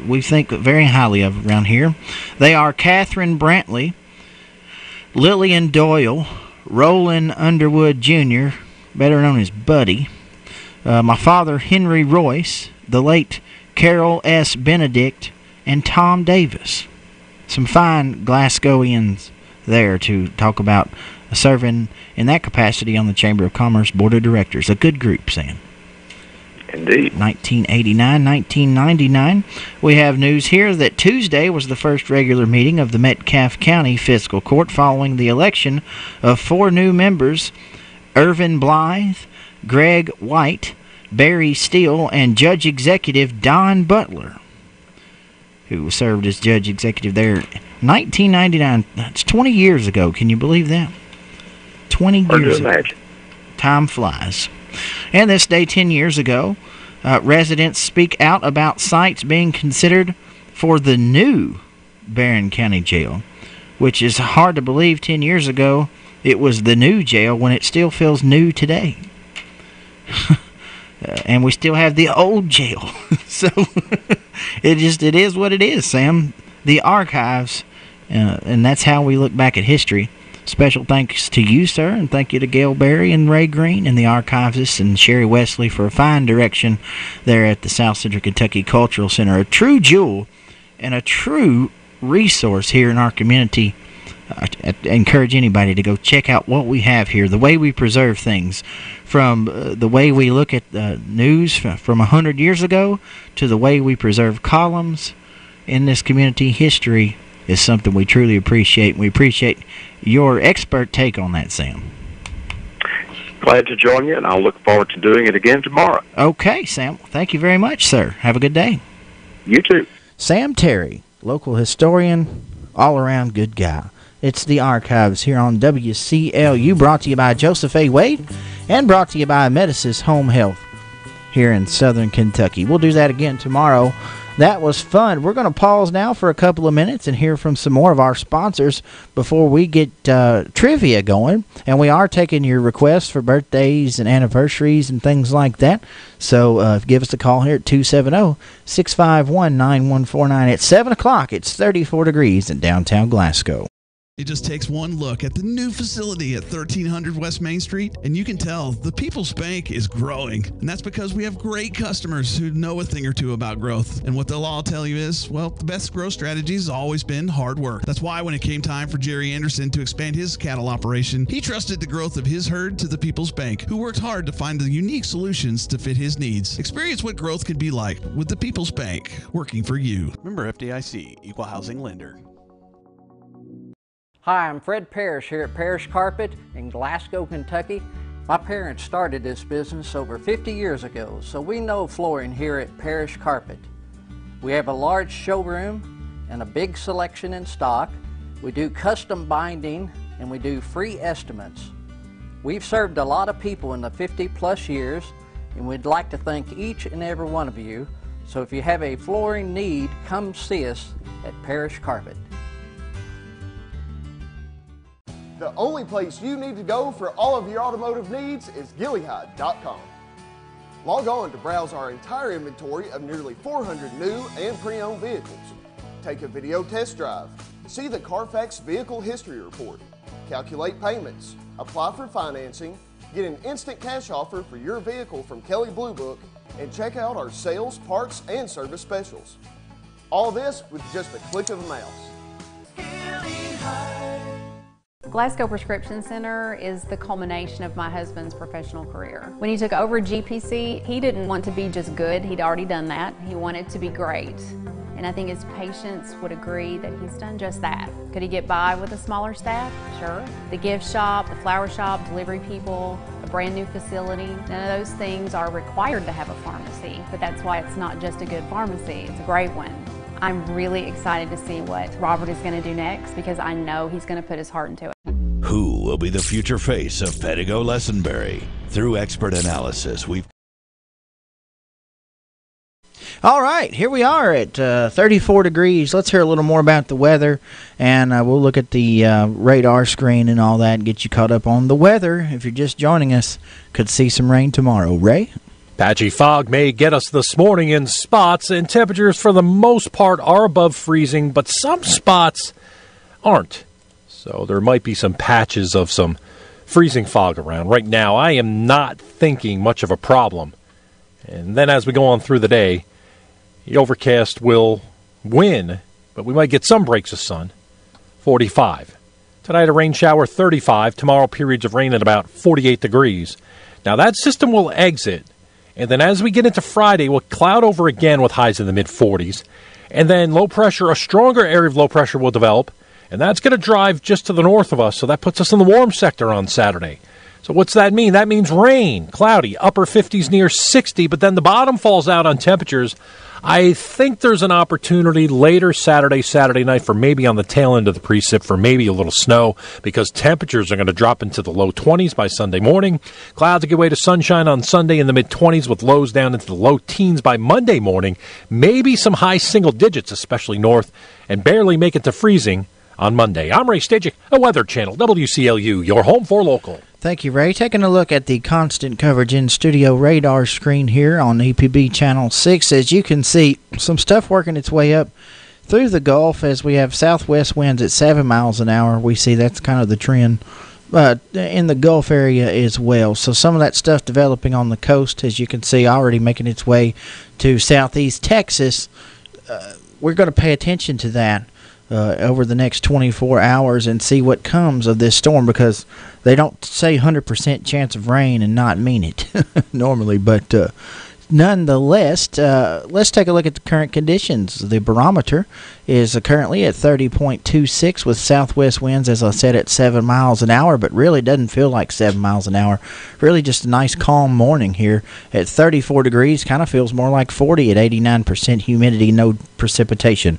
we think very highly of around here. They are Catherine Brantley, Lillian Doyle, Roland Underwood Jr., better known as Buddy, my father Henry Royce, the late Carol S. Benedict, and Tom Davis. Some fine Glasgowians there to talk about serving in that capacity on the Chamber of Commerce Board of Directors. A good group, Sam. Indeed. 1989, 1999. We have news here that Tuesday was the first regular meeting of the Metcalfe County Fiscal Court following the election of 4 new members: Irvin Blythe, Greg White, Barry Steele, and Judge Executive Don Butler, who served as Judge Executive there in 1999. That's 20 years ago. Can you believe that? 20 years ago. Time flies. And this day 10 years ago, residents speak out about sites being considered for the new Barron County Jail, which is hard to believe. 10 years ago, it was the new jail when it still feels new today. and we still have the old jail. So it is what it is, Sam. The archives, and that's how we look back at history. Special thanks to you, sir, and thank you to Gail Berry and Ray Green and the archivists and Sherry Wesley for a fine direction there at the South Central Kentucky Cultural Center. A true jewel and a true resource here in our community. I encourage anybody to go check out what we have here, the way we preserve things, from the way we look at news from 100 years ago to the way we preserve columns in this community. History is something we truly appreciate, and we appreciate your expert take on that, Sam. Glad to join you, and I'll look forward to doing it again tomorrow. Okay, Sam. Thank you very much, sir. Have a good day. You too. Sam Terry, local historian, all-around good guy. It's the archives here on WCLU, brought to you by Joseph A. Wade and brought to you by Medicis Home Health here in Southern Kentucky. We'll do that again tomorrow. That was fun. We're going to pause now for a couple of minutes and hear from some more of our sponsors before we get trivia going. And we are taking your requests for birthdays and anniversaries and things like that. So give us a call here at 270-651-9149. At 7 o'clock, it's 34 degrees in downtown Glasgow. It just takes one look at the new facility at 1300 West Main Street, and you can tell the People's Bank is growing. And that's because we have great customers who know a thing or two about growth. And what they'll all tell you is, well, the best growth strategy has always been hard work. That's why when it came time for Jerry Anderson to expand his cattle operation, he trusted the growth of his herd to the People's Bank, who worked hard to find the unique solutions to fit his needs. Experience what growth can be like with the People's Bank, working for you. Member FDIC, Equal Housing Lender. Hi, I'm Fred Parrish here at Parrish Carpet in Glasgow, Kentucky. My parents started this business over 50 years ago, so we know flooring here at Parrish Carpet. We have a large showroom and a big selection in stock. We do custom binding and we do free estimates. We've served a lot of people in the 50-plus years, and we'd like to thank each and every one of you. So if you have a flooring need, come see us at Parrish Carpet. The only place you need to go for all of your automotive needs is GillyHide.com. Log on to browse our entire inventory of nearly 400 new and pre-owned vehicles. Take a video test drive, see the Carfax Vehicle History Report, calculate payments, apply for financing, get an instant cash offer for your vehicle from Kelley Blue Book, and check out our sales, parts, and service specials. All this with just a click of a mouse. Glasgow Prescription Center is the culmination of my husband's professional career. When he took over GPC, he didn't want to be just good. He'd already done that. He wanted to be great. And I think his patients would agree that he's done just that. Could he get by with a smaller staff? Sure. The gift shop, the flower shop, delivery people, a brand new facility, none of those things are required to have a pharmacy. But that's why it's not just a good pharmacy, it's a great one. I'm really excited to see what Robert is going to do next because I know he's going to put his heart into it. Who will be the future face of Pedigo Lessenberry? Through expert analysis, we've... All right, here we are at 34 degrees. Let's hear a little more about the weather, and we'll look at the radar screen and all that and get you caught up on the weather. If you're just joining us, could see some rain tomorrow. Ray? Patchy fog may get us this morning in spots, and temperatures for the most part are above freezing, but some spots aren't. So there might be some patches of some freezing fog around. Right now, I am not thinking much of a problem. And then as we go on through the day, the overcast will win, but we might get some breaks of sun, 45. Tonight, a rain shower, 35. Tomorrow, periods of rain at about 48 degrees. Now, that system will exit. And then as we get into Friday, we'll cloud over again with highs in the mid-40s. And then low pressure, a stronger area of low pressure will develop. And that's going to drive just to the north of us. So that puts us in the warm sector on Saturday. So what's that mean? That means rain, cloudy, upper 50s near 60. But then the bottom falls out on temperatures. I think there's an opportunity later Saturday night for maybe on the tail end of the precip for maybe a little snow because temperatures are going to drop into the low 20s by Sunday morning. Clouds give way to sunshine on Sunday in the mid-20s with lows down into the low teens by Monday morning. Maybe some high single digits, especially north, and barely make it to freezing on Monday. I'm Ray Stajic, a Weather Channel, WCLU, your home for local. Thank you, Ray. Taking a look at the constant coverage in studio radar screen here on EPB Channel 6. As you can see, some stuff working its way up through the Gulf as we have southwest winds at 7 miles an hour. We see that's kind of the trend in the Gulf area as well. So some of that stuff developing on the coast, as you can see, already making its way to southeast Texas. We're going to pay attention to that over the next 24 hours and see what comes of this storm, because they don't say 100% chance of rain and not mean it normally, but nonetheless, let's take a look at the current conditions. The barometer is currently at 30.26 with southwest winds, as I said, at 7 miles an hour, but really doesn't feel like 7 miles an hour. Really just a nice calm morning here at 34 degrees. Kind of feels more like 40 at 89% humidity, no precipitation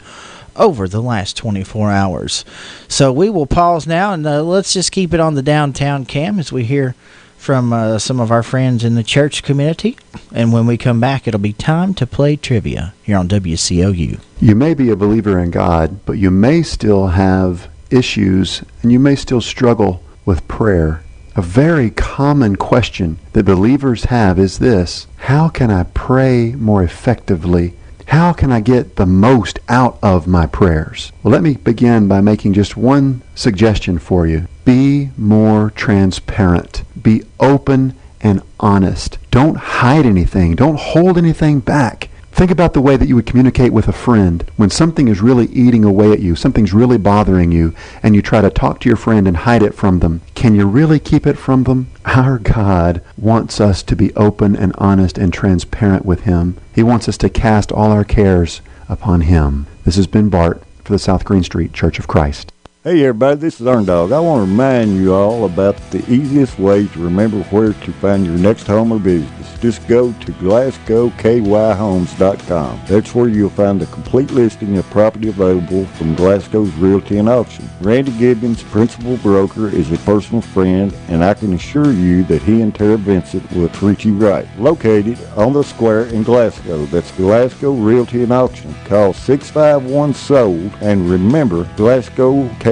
over the last 24 hours. So we will pause now, and let's just keep it on the downtown cam as we hear from some of our friends in the church community. And when we come back, it'll be time to play trivia here on WCLU. You may be a believer in God, but you may still have issues, and you may still struggle with prayer. A very common question that believers have is this: how can I pray more effectively? How can I get the most out of my prayers? Well, let me begin by making just one suggestion for you. Be more transparent. Be open and honest. Don't hide anything. Don't hold anything back. Think about the way that you would communicate with a friend when something is really eating away at you, something's really bothering you, and you try to talk to your friend and hide it from them. Can you really keep it from them? Our God wants us to be open and honest and transparent with Him. He wants us to cast all our cares upon Him. This has been Bart for the South Green Street Church of Christ. Hey everybody, this is Earn Dog. I want to remind you all about the easiest way to remember where to find your next home or business. Just go to GlasgowKYHomes.com. That's where you'll find a complete listing of property available from Glasgow's Realty and Auction. Randy Gibbons, principal broker, is a personal friend, and I can assure you that he and Tara Vincent will treat you right. Located on the square in Glasgow. That's Glasgow Realty and Auction. Call 651-SOLD, and remember, GlasgowKYHomes.com.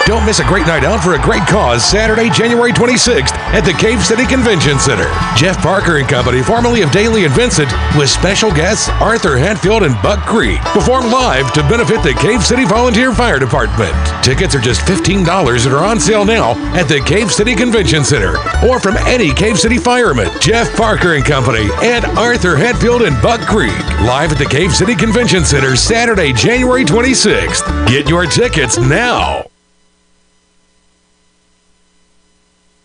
Don't miss a great night out for a great cause Saturday, January 26th at the Cave City Convention Center. Jeff Parker and Company, formerly of Daly and Vincent, with special guests Arthur Hatfield and Buck Creek, perform live to benefit the Cave City Volunteer Fire Department. Tickets are just $15 and are on sale now at the Cave City Convention Center or from any Cave City fireman. Jeff Parker and Company and Arthur Hatfield and Buck Creek, live at the Cave City Convention Center Saturday, January 26th. Get your tickets now.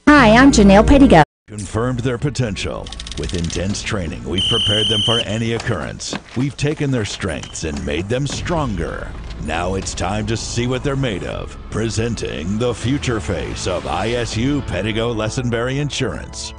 Hi, I'm Janelle Pettigo. Confirmed their potential. With intense training, we've prepared them for any occurrence. We've taken their strengths and made them stronger. Now it's time to see what they're made of. Presenting the future face of ISU Pettigo Lessenberry Insurance.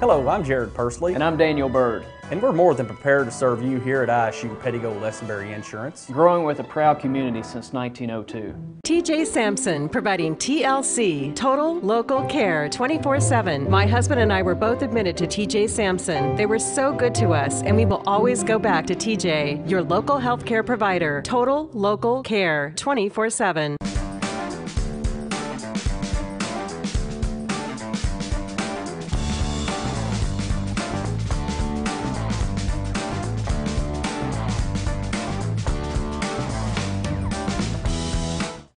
Hello, I'm Jared Pursley. And I'm Daniel Bird. And we're more than prepared to serve you here at ISU Pettigo Lessenberry Insurance, growing with a proud community since 1902. TJ Sampson, providing TLC, Total Local Care, 24/7. My husband and I were both admitted to TJ Sampson. They were so good to us, and we will always go back to TJ, your local health care provider. Total Local Care, 24/7.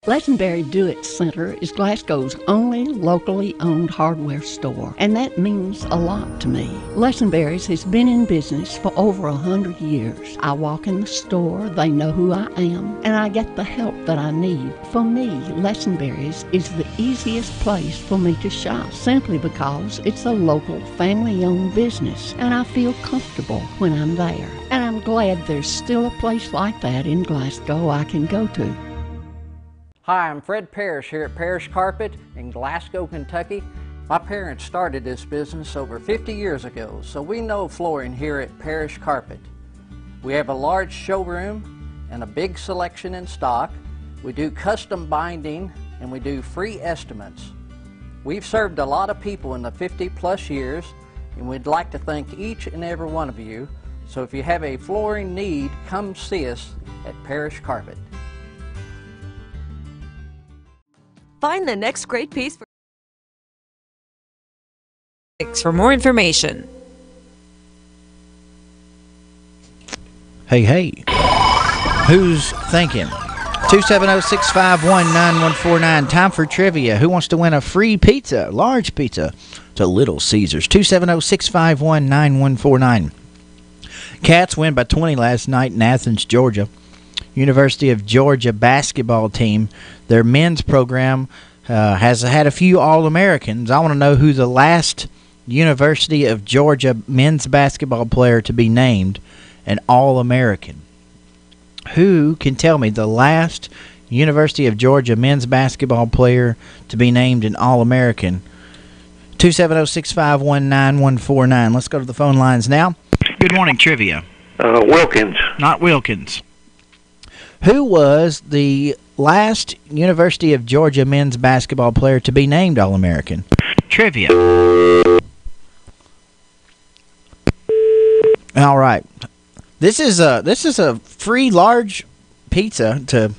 Lessenberry Do-It Center is Glasgow's only locally owned hardware store, and that means a lot to me. Lessenberry's has been in business for over 100 years. I walk in the store, they know who I am, and I get the help that I need. For me, Lessenberry's is the easiest place for me to shop, simply because it's a local family-owned business, and I feel comfortable when I'm there. And I'm glad there's still a place like that in Glasgow I can go to. Hi, I'm Fred Parrish here at Parrish Carpet in Glasgow, Kentucky. My parents started this business over 50 years ago, so we know flooring here at Parrish Carpet. We have a large showroom and a big selection in stock. We do custom binding and we do free estimates. We've served a lot of people in the 50+ years, and we'd like to thank each and every one of you. So if you have a flooring need, come see us at Parrish Carpet. Find the next great piece for more information. Hey. Who's thinking? 270-651-9149. Time for trivia. Who wants to win a free pizza, large pizza, to Little Caesars? 270-651-9149. Cats win by 20 last night in Athens, Georgia. University of Georgia basketball team, their men's program has had a few All-Americans. I want to know who the last University of Georgia men's basketball player to be named an All-American. Who can tell me the last University of Georgia men's basketball player to be named an All-American? 270-651-9149. Let's go to the phone lines now. Good morning, trivia. Wilkins. Not Wilkins. Who was the last University of Georgia men's basketball player to be named All-American? Trivia. All right. This is a free large pizza to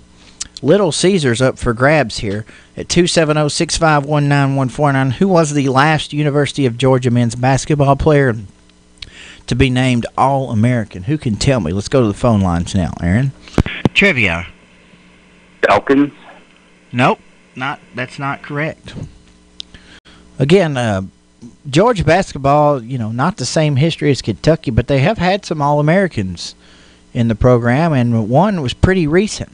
Little Caesars up for grabs here at 270-651-9149. Who was the last University of Georgia men's basketball player to be named All-American? Who can tell me? Let's go to the phone lines now, Aaron. Trivia. Elkins? Nope. That's not correct. Again, Georgia basketball, not the same history as Kentucky, but they have had some All-Americans in the program, and one was pretty recent.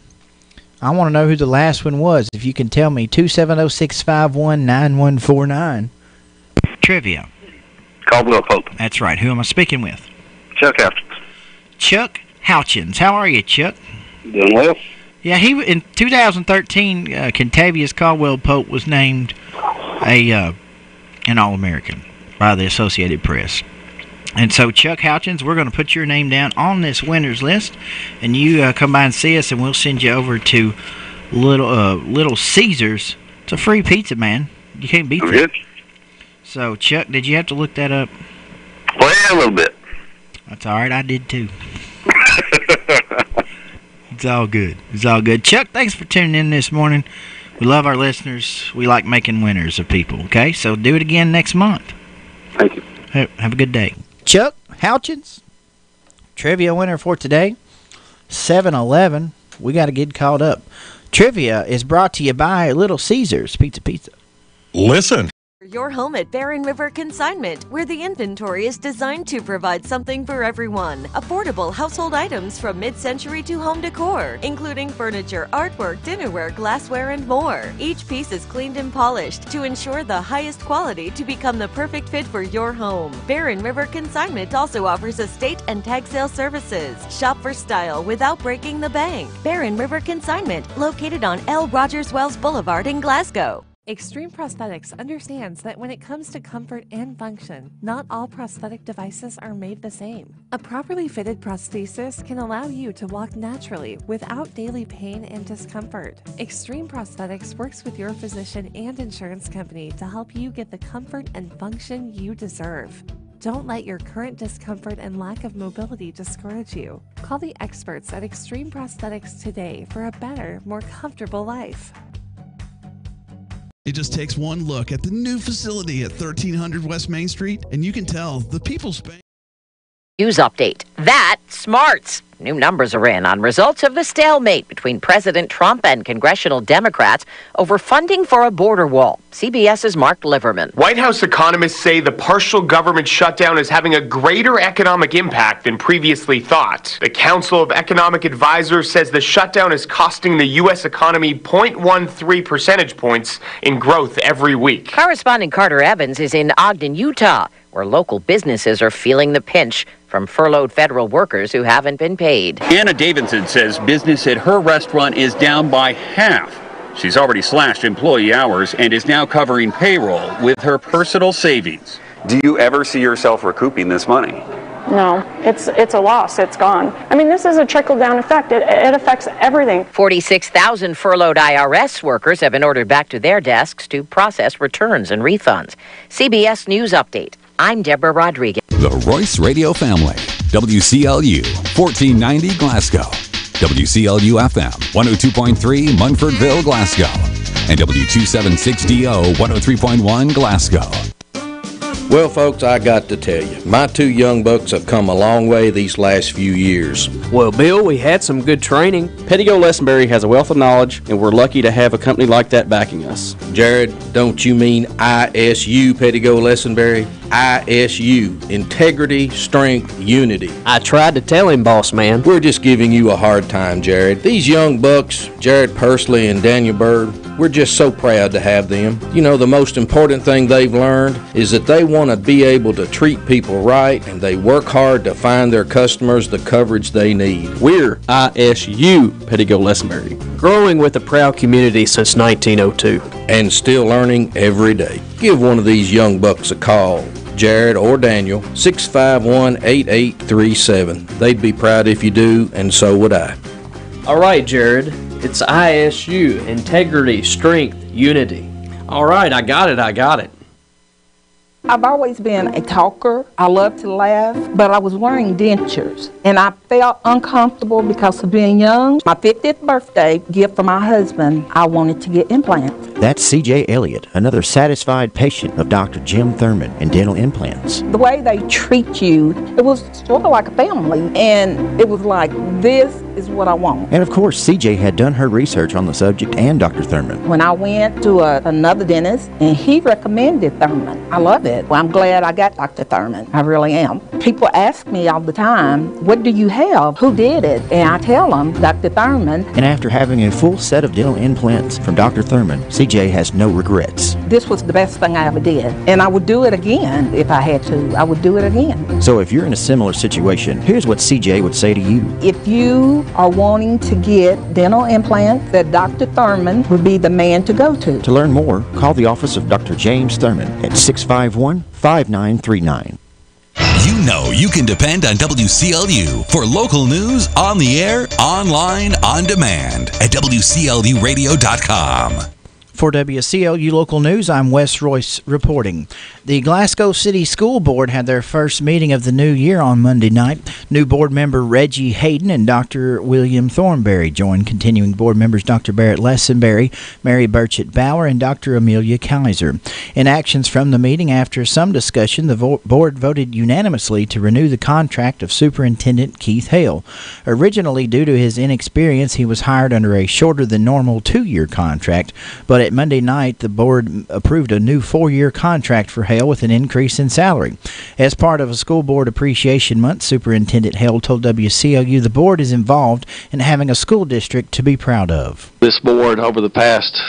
I want to know who the last one was. If you can tell me, 270-651-9149. Trivia. Caldwell Pope. That's right. Who am I speaking with? Chuck Houchins. Chuck Houchins. How are you, Chuck? Doing well. Yeah, in 2013, Contavious Caldwell Pope was named an All-American by the Associated Press. And so, Chuck Houchins, we're going to put your name down on this winners list, and you come by and see us, and we'll send you over to Little Caesars. It's a free pizza, man. You can't beat that. Good. So, Chuck, did you have to look that up? Well, yeah, a little bit. That's all right. I did too. It's all good. It's all good. Chuck, thanks for tuning in this morning. We love our listeners. We like making winners of people, okay? So do it again next month. Thank you. Have a good day. Chuck Houchins, trivia winner for today, 7-11. We got to get caught up. Trivia is brought to you by Little Caesars Pizza. Listen. your home at Barren River Consignment, where the inventory is designed to provide something for everyone. Affordable household items from mid-century to home decor, including furniture, artwork, dinnerware, glassware, and more. Each piece is cleaned and polished to ensure the highest quality to become the perfect fit for your home. Barren River Consignment also offers estate and tag sale services. Shop for style without breaking the bank. Barren River Consignment, located on L. Rogers Wells Boulevard in Glasgow. Extreme Prosthetics understands that when it comes to comfort and function, not all prosthetic devices are made the same. A properly fitted prosthesis can allow you to walk naturally without daily pain and discomfort. Extreme Prosthetics works with your physician and insurance company to help you get the comfort and function you deserve. Don't let your current discomfort and lack of mobility discourage you. Call the experts at Extreme Prosthetics today for a better, more comfortable life. It just takes one look at the new facility at 1300 West Main Street, and you can tell the People's Bank. News update. That smarts. New numbers are in on results of the stalemate between President Trump and congressional Democrats over funding for a border wall. CBS's Mark Liverman. White House economists say the partial government shutdown is having a greater economic impact than previously thought. The Council of Economic Advisors says the shutdown is costing the U.S. economy 0.13 percentage points in growth every week. Correspondent Carter Evans is in Ogden, Utah, where local businesses are feeling the pinch from furloughed federal workers who haven't been paid. Anna Davidson says business at her restaurant is down by half. She's already slashed employee hours and is now covering payroll with her personal savings. Do you ever see yourself recouping this money? No, it's a loss. It's gone. I mean, this is a trickle-down effect. It affects everything. 46,000 furloughed IRS workers have been ordered back to their desks to process returns and refunds. CBS News Update. I'm Deborah Rodriguez. The Royce Radio Family. WCLU, 1490 Glasgow. WCLU FM, 102.3 Munfordville, Glasgow. and W276DO 103.1 Glasgow. Well, folks, I got to tell you, my two young bucks have come a long way these last few years. Well, Bill, we had some good training. Pettigo Lessenberry has a wealth of knowledge, and we're lucky to have a company like that backing us. Jared, don't you mean ISU, Pettigo Lessenberry? ISU, Integrity, Strength, Unity. I tried to tell him, boss man. We're just giving you a hard time, Jared. These young bucks, Jared Pursley and Daniel Bird, we're just so proud to have them. You know, the most important thing they've learned is that they want to be able to treat people right, and they work hard to find their customers the coverage they need. We're ISU, Pettigo Lessenberry, growing with a proud community since 1902. And still learning every day. Give one of these young bucks a call, Jared or Daniel, 651-8837. They'd be proud if you do, and so would I. All right, Jared. It's ISU, Integrity, Strength, Unity. All right, I got it. I've always been a talker. I love to laugh, but I was wearing dentures, and I felt uncomfortable because of being young. My 50th birthday gift for my husband, I wanted to get implants. That's C.J. Elliott, another satisfied patient of Dr. Jim Thurman and dental implants. The way they treat you, it was sort of like a family, and it was like, this is what I want. And of course, C.J. had done her research on the subject and Dr. Thurman. When I went to another dentist, and he recommended Thurman. I love it. Well, I'm glad I got Dr. Thurman. I really am. People ask me all the time, what do you have? Who did it? And I tell them, Dr. Thurman. And after having a full set of dental implants from Dr. Thurman, CJ has no regrets. This was the best thing I ever did. And I would do it again if I had to. I would do it again. So if you're in a similar situation, here's what CJ would say to you. If you are wanting to get dental implants, that Dr. Thurman would be the man to go to. To learn more, call the office of Dr. James Thurman at 651-5939. You know you can depend on WCLU for local news on the air, online, on demand at WCLUradio.com. For WCLU Local News, I'm Wes Royce reporting. The Glasgow City School Board had their first meeting of the new year on Monday night. New board member Reggie Hayden and Dr. William Thornberry joined continuing board members Dr. Barrett Lessenberry, Mary Burchett Bauer, and Dr. Amelia Kaiser. In actions from the meeting, after some discussion, the board voted unanimously to renew the contract of Superintendent Keith Hale. Originally, due to his inexperience, he was hired under a shorter than normal 2-year contract, but at Monday night, the board approved a new 4-year contract for Hale with an increase in salary. As part of a School Board Appreciation Month, Superintendent Hale told WCLU the board is involved in having a school district to be proud of. This board, over the past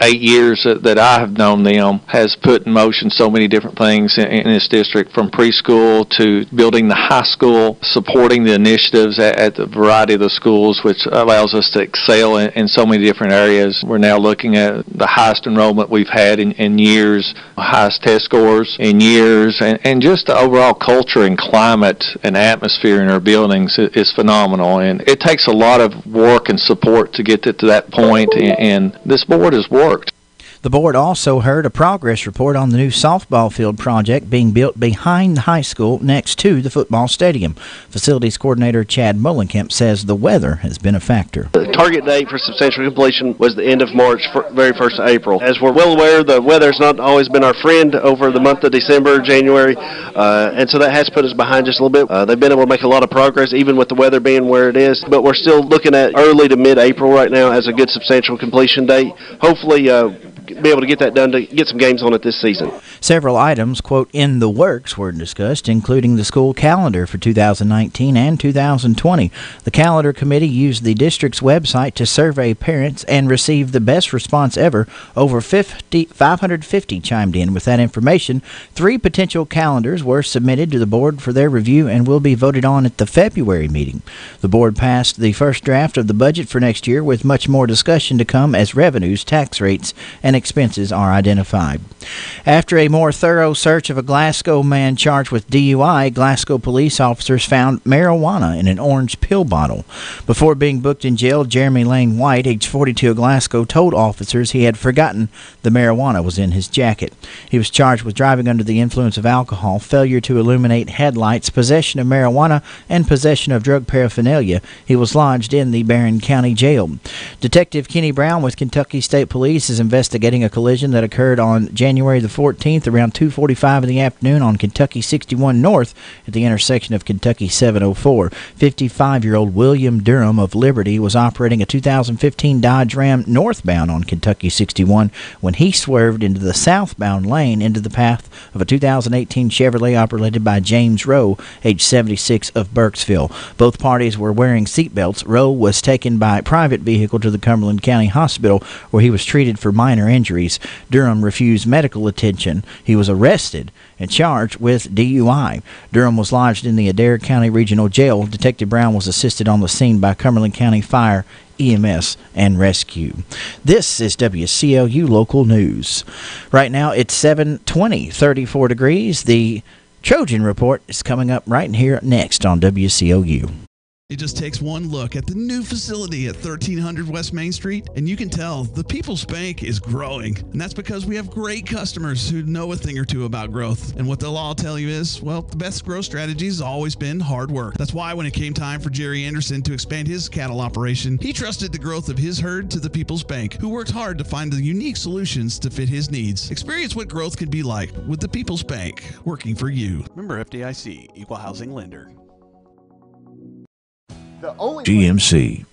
8 years that I have known them, has put in motion so many different things in this district, from preschool to building the high school, supporting the initiatives at the variety of the schools, which allows us to excel in so many different areas. We're now looking at the highest enrollment we've had in years, highest test scores in years, and just the overall culture and climate and atmosphere in our buildings is phenomenal. And it takes a lot of work and support to get to that point, and this board has worked. The board also heard a progress report on the new softball field project being built behind the high school next to the football stadium. Facilities coordinator Chad Mullenkamp says the weather has been a factor. The target date for substantial completion was the end of March, very 1st of April. As we're well aware, the weather's not always been our friend over the month of December, January, and so that has put us behind just a little bit. They've been able to make a lot of progress, even with the weather being where it is, but we're still looking at early to mid-April right now as a good substantial completion date. Hopefully, be able to get that done to get some games on it this season. Several items, quote, in the works were discussed, including the school calendar for 2019 and 2020. The calendar committee used the district's website to survey parents and received the best response ever. Over 550 chimed in with that information. 3 potential calendars were submitted to the board for their review and will be voted on at the February meeting. The board passed the first draft of the budget for next year, with much more discussion to come as revenues, tax rates, and expenses are identified. After a a more thorough search of a Glasgow man charged with DUI, Glasgow police officers found marijuana in an orange pill bottle. Before being booked in jail, Jeremy Lane White, age 42 of Glasgow, told officers he had forgotten the marijuana was in his jacket. He was charged with driving under the influence of alcohol, failure to illuminate headlights, possession of marijuana, and possession of drug paraphernalia. He was lodged in the Barron County Jail. Detective Kenny Brown with Kentucky State Police is investigating a collision that occurred on January the 14th around 2:45 in the afternoon on Kentucky 61 North at the intersection of Kentucky 704. 55-year-old William Durham of Liberty was operating a 2015 Dodge Ram northbound on Kentucky 61 when he swerved into the southbound lane into the path of a 2018 Chevrolet operated by James Rowe, age 76 of Burkesville. Both parties were wearing seatbelts. Rowe was taken by private vehicle to the Cumberland County Hospital where he was treated for minor injuries. Durham refused medical attention. He was arrested and charged with DUI. Durham was lodged in the Adair County Regional Jail. Detective Brown was assisted on the scene by Cumberland County Fire, EMS, and Rescue. This is WCLU Local News. Right now it's 7:20, 34 degrees. The Trojan Report is coming up right here next on WCLU. It just takes one look at the new facility at 1300 West Main Street, and you can tell the People's Bank is growing. And that's because we have great customers who know a thing or two about growth. And what they'll all tell you is, well, the best growth strategy has always been hard work. That's why when it came time for Jerry Anderson to expand his cattle operation, he trusted the growth of his herd to the People's Bank, who worked hard to find the unique solutions to fit his needs. Experience what growth could be like with the People's Bank, working for you. Member FDIC, Equal Housing Lender. GMC.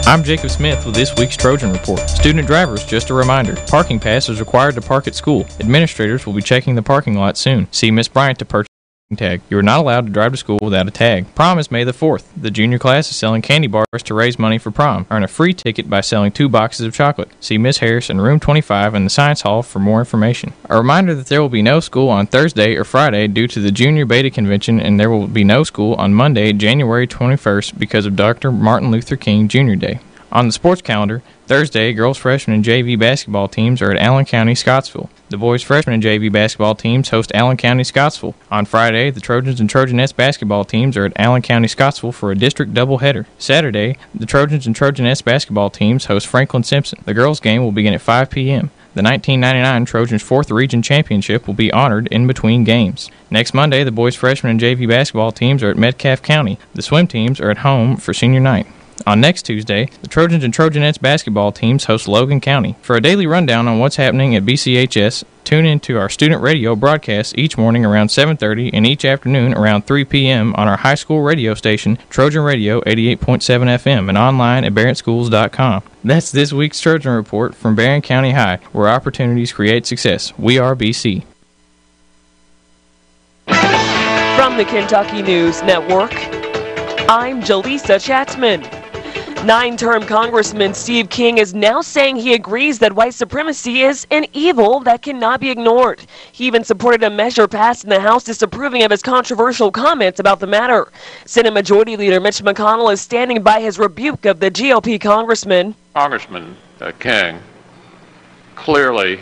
I'm Jacob Smith with this week's Trojan Report. Student drivers, just a reminder, parking pass is required to park at school. Administrators will be checking the parking lot soon. See Miss Bryant to purchase a tag. You are not allowed to drive to school without a tag. Prom is May the 4th. The junior class is selling candy bars to raise money for prom. Earn a free ticket by selling 2 boxes of chocolate. See Miss Harris in room 25 in the Science Hall for more information. A reminder that there will be no school on Thursday or Friday due to the Junior Beta Convention, and there will be no school on Monday, January 21st because of Dr. Martin Luther King Jr. Day. On the sports calendar, Thursday, girls freshman and JV basketball teams are at Allen County, Scottsville. The boys freshman and JV basketball teams host Allen County, Scottsville. On Friday, the Trojans and Trojanettes basketball teams are at Allen County, Scottsville for a district doubleheader. Saturday, the Trojans and Trojanettes basketball teams host Franklin Simpson. The girls' game will begin at 5 p.m. The 1999 Trojans 4th Region Championship will be honored in between games. Next Monday, the boys freshman and JV basketball teams are at Metcalfe County. The swim teams are at home for senior night. On next Tuesday, the Trojans and Trojanettes basketball teams host Logan County. For a daily rundown on what's happening at BCHS, tune into our student radio broadcast each morning around 7:30 and each afternoon around 3 p.m. on our high school radio station, Trojan Radio 88.7 FM, and online at barrettschools.com. That's this week's Trojan Report from Barron County High, where opportunities create success. We are BC. From the Kentucky News Network, I'm Jaleesa Chatzman. 9-term Congressman Steve King is now saying he agrees that white supremacy is an evil that cannot be ignored. He even supported a measure passed in the House disapproving of his controversial comments about the matter. Senate Majority Leader Mitch McConnell is standing by his rebuke of the GOP congressman. Congressman King clearly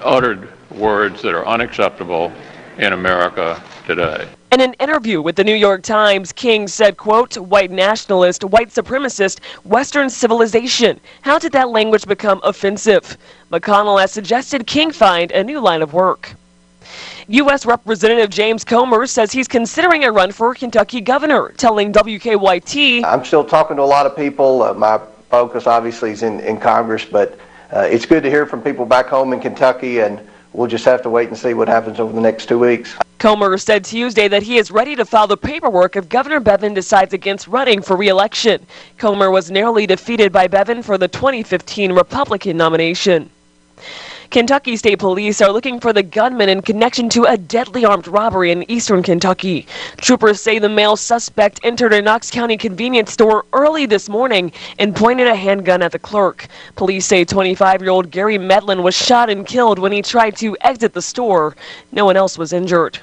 uttered words that are unacceptable in America today. In an interview with the New York Times, King said, quote, white nationalist, white supremacist, Western civilization. How did that language become offensive? McConnell has suggested King find a new line of work. U.S. Representative James Comer says he's considering a run for Kentucky governor, telling WKYT, I'm still talking to a lot of people. My focus obviously is in Congress, but it's good to hear from people back home in Kentucky, and we'll just have to wait and see what happens over the next 2 weeks. Comer said Tuesday that he is ready to file the paperwork if Governor Bevin decides against running for re-election. Comer was narrowly defeated by Bevin for the 2015 Republican nomination. Kentucky State Police are looking for the gunman in connection to a deadly armed robbery in eastern Kentucky. Troopers say the male suspect entered a Knox County convenience store early this morning and pointed a handgun at the clerk. Police say 25-year-old Gary Medlin was shot and killed when he tried to exit the store. No one else was injured.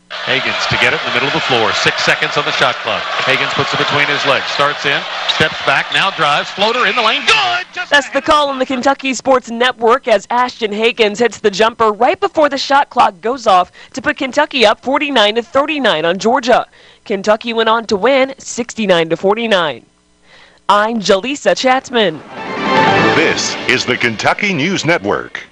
Hagans to get it in the middle of the floor. 6 seconds on the shot clock. Hagans puts it between his legs. Starts in, steps back, now drives, floater in the lane. Good! That's the call on the Kentucky Sports Network as Ashton Hagans hits the jumper right before the shot clock goes off to put Kentucky up 49-39 on Georgia. Kentucky went on to win 69-49. I'm Jaleesa Chatzman. This is the Kentucky News Network.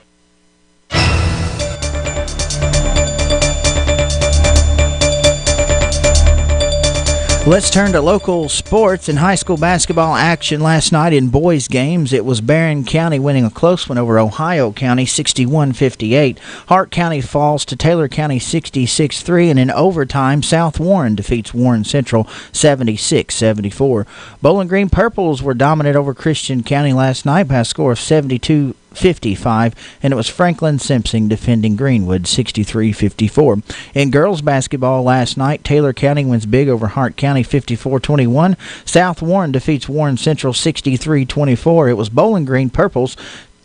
Let's turn to local sports and high school basketball action last night in boys' games. It was Barron County winning a close one over Ohio County, 61-58. Hart County falls to Taylor County, 66-3. And in overtime, South Warren defeats Warren Central, 76-74. Bowling Green Purples were dominant over Christian County last night by a score of 72-55, and it was Franklin Simpson defending Greenwood 63-54. In girls basketball last night, Taylor County wins big over Hart County 54-21. South Warren defeats Warren Central 63-24. It was Bowling Green Purples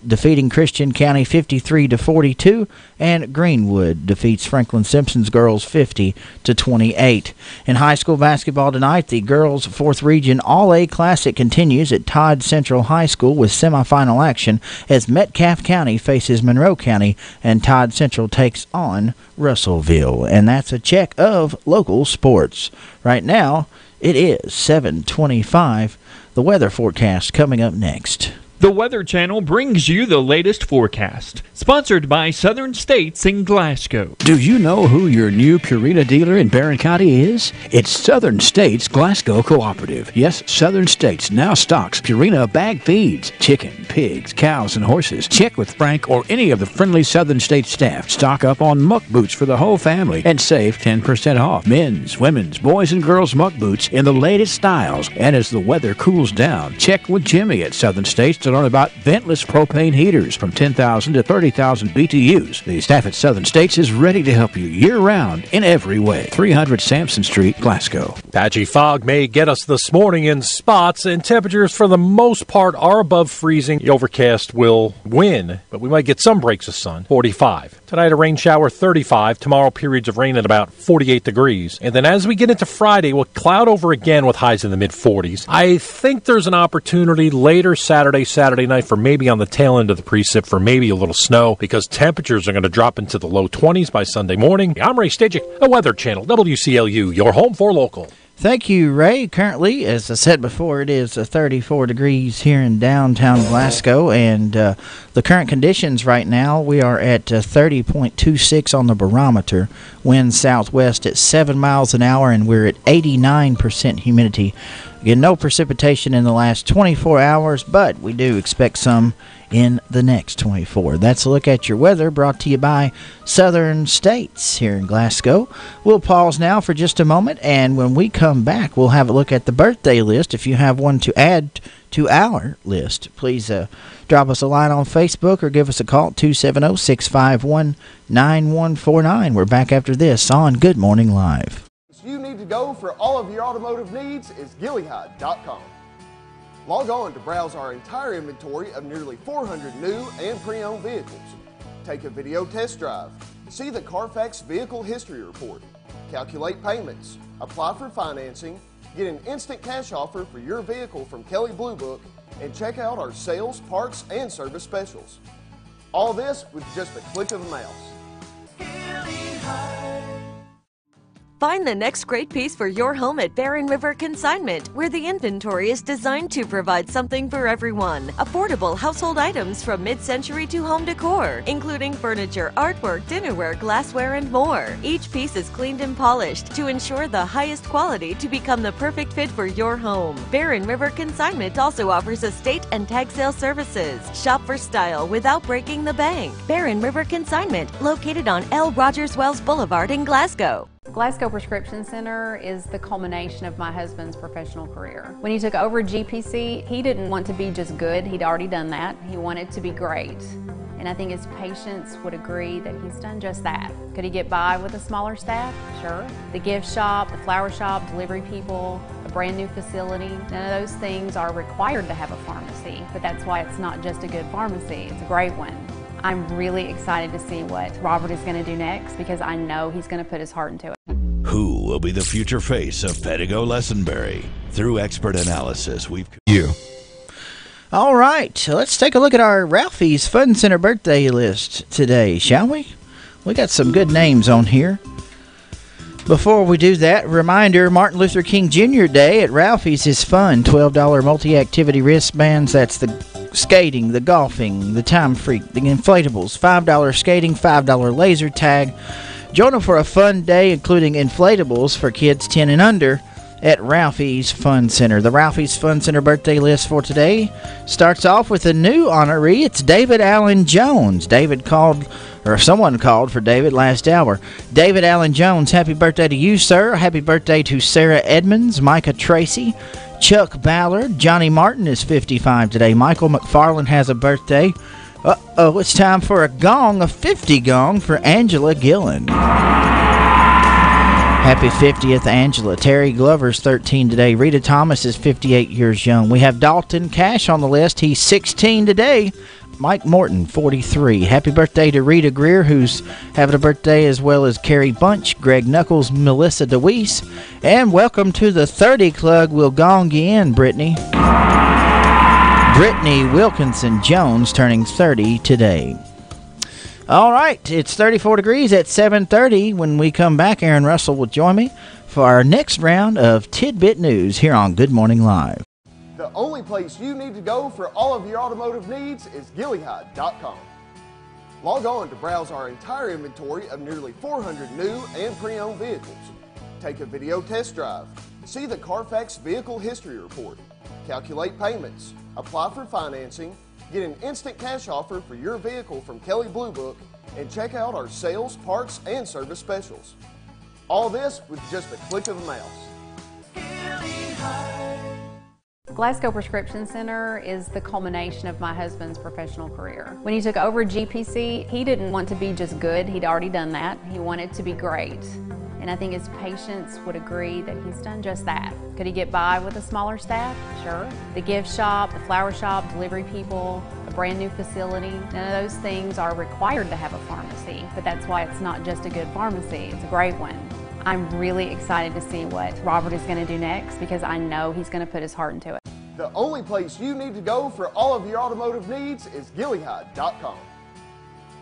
defeating Christian County 53-42, and Greenwood defeats Franklin Simpson's girls 50-28. In high school basketball tonight, the girls' 4th Region All-A Classic continues at Todd Central High School with semifinal action as Metcalfe County faces Monroe County and Todd Central takes on Russellville. And that's a check of local sports. Right now, it is 7:25. The weather forecast coming up next. The Weather Channel brings you the latest forecast, sponsored by Southern States in Glasgow. Do you know who your new Purina dealer in Barron County is? It's Southern States Glasgow Cooperative. Yes, Southern States now stocks Purina bag feeds, chicken, pigs, cows, and horses. Check with Frank or any of the friendly Southern States staff. Stock up on muck boots for the whole family and save 10% off. Men's, women's, boys, and girls muck boots in the latest styles. And as the weather cools down, check with Jimmy at Southern States to learn about ventless propane heaters from 10,000 to 30,000 BTUs. The staff at Southern States is ready to help you year-round in every way. 300 Sampson Street, Glasgow. Patchy fog may get us this morning in spots, and temperatures for the most part are above freezing. The overcast will win, but we might get some breaks of sun, 45. Tonight, a rain shower, 35. Tomorrow, periods of rain at about 48 degrees. And then as we get into Friday, we'll cloud over again with highs in the mid-40s. I think there's an opportunity later Saturday night for maybe on the tail end of the precip for maybe a little snow because temperatures are going to drop into the low 20s by Sunday morning. I'm Ray Stajic, the Weather Channel, WCLU, your home for local. Thank you, Ray. Currently, as I said before, it is 34 degrees here in downtown Glasgow, and the current conditions right now, we are at 30.26 on the barometer, wind southwest at 7 miles an hour, and we're at 89% humidity. Again, no precipitation in the last 24 hours, but we do expect some in the next 24. That's a look at your weather brought to you by Southern States here in Glasgow. We'll pause now for just a moment, and when we come back, we'll have a look at the birthday list. If you have one to add to our list, please drop us a line on Facebook or give us a call at 270-651-9149. We're back after this on Good Morning Live. You need to go for all of your automotive needs is Gillyhide.com. Log on to browse our entire inventory of nearly 400 new and pre-owned vehicles. Take a video test drive, see the Carfax Vehicle History Report, calculate payments, apply for financing, get an instant cash offer for your vehicle from Kelley Blue Book, and check out our sales, parts, and service specials. All this with just a click of a mouse. Find the next great piece for your home at Barron River Consignment, where the inventory is designed to provide something for everyone. Affordable household items from mid-century to home decor, including furniture, artwork, dinnerware, glassware, and more. Each piece is cleaned and polished to ensure the highest quality to become the perfect fit for your home. Barron River Consignment also offers estate and tag sale services. Shop for style without breaking the bank. Barron River Consignment, located on L. Rogers Wells Boulevard in Glasgow. Glasgow Prescription Center is the culmination of my husband's professional career. When he took over GPC, he didn't want to be just good. He'd already done that. He wanted to be great. And I think his patients would agree that he's done just that. Could he get by with a smaller staff? Sure. The gift shop, the flower shop, delivery people, a brand new facility, none of those things are required to have a pharmacy. But that's why it's not just a good pharmacy, it's a great one. I'm really excited to see what Robert is going to do next because I know he's going to put his heart into it. Who will be the future face of Pedigo Lessenberry? Through expert analysis, we've... All right, so let's take a look at our Ralphie's Fun Center birthday list today, shall we? We got some good names on here. Before we do that, reminder, Martin Luther King Jr. Day at Ralphie's is fun. $12 multi-activity wristbands. That's the skating, the golfing, the Time Freak, the inflatables. $5 skating, $5 laser tag. Join them for a fun day, including inflatables for kids 10 and under at Ralphie's Fun Center. The Ralphie's Fun Center birthday list for today starts off with a new honoree. It's David Allen Jones. Someone called for David last hour. David Allen Jones, happy birthday to you, sir. Happy birthday to Sarah Edmonds, Micah Tracy, Chuck Ballard. Johnny Martin is 55 today. Michael McFarland has a birthday. It's time for a 50 gong for Angela Gillen. Happy 50th, Angela. Terry Glover's 13 today. Rita Thomas is 58 years young. We have Dalton Cash on the list. He's 16 today. Mike Morton, 43. Happy birthday to Rita Greer, who's having a birthday, as well as Carrie Bunch, Greg Knuckles, Melissa DeWeese. And welcome to the 30 Club. We'll gong you in, Brittany. Brittany Wilkinson Jones turning 30 today. All right, it's 34 degrees at 7:30. When we come back, Aaron Russell will join me for our next round of Tidbit News here on Good Morning Live. The only place you need to go for all of your automotive needs is GillyHide.com. Log on to browse our entire inventory of nearly 400 new and pre-owned vehicles. Take a video test drive, see the Carfax Vehicle History Report, calculate payments, apply for financing, get an instant cash offer for your vehicle from Kelley Blue Book, and check out our sales, parts, and service specials. All this with just a click of the mouse. Glasgow Prescription Center is the culmination of my husband's professional career. When he took over GPC, he didn't want to be just good. He'd already done that. He wanted to be great. And I think his patients would agree that he's done just that. Could he get by with a smaller staff? Sure. The gift shop, the flower shop, delivery people, a brand new facility, none of those things are required to have a pharmacy, but that's why it's not just a good pharmacy, it's a great one. I'm really excited to see what Robert is going to do next because I know he's going to put his heart into it. The only place you need to go for all of your automotive needs is GillyHide.com.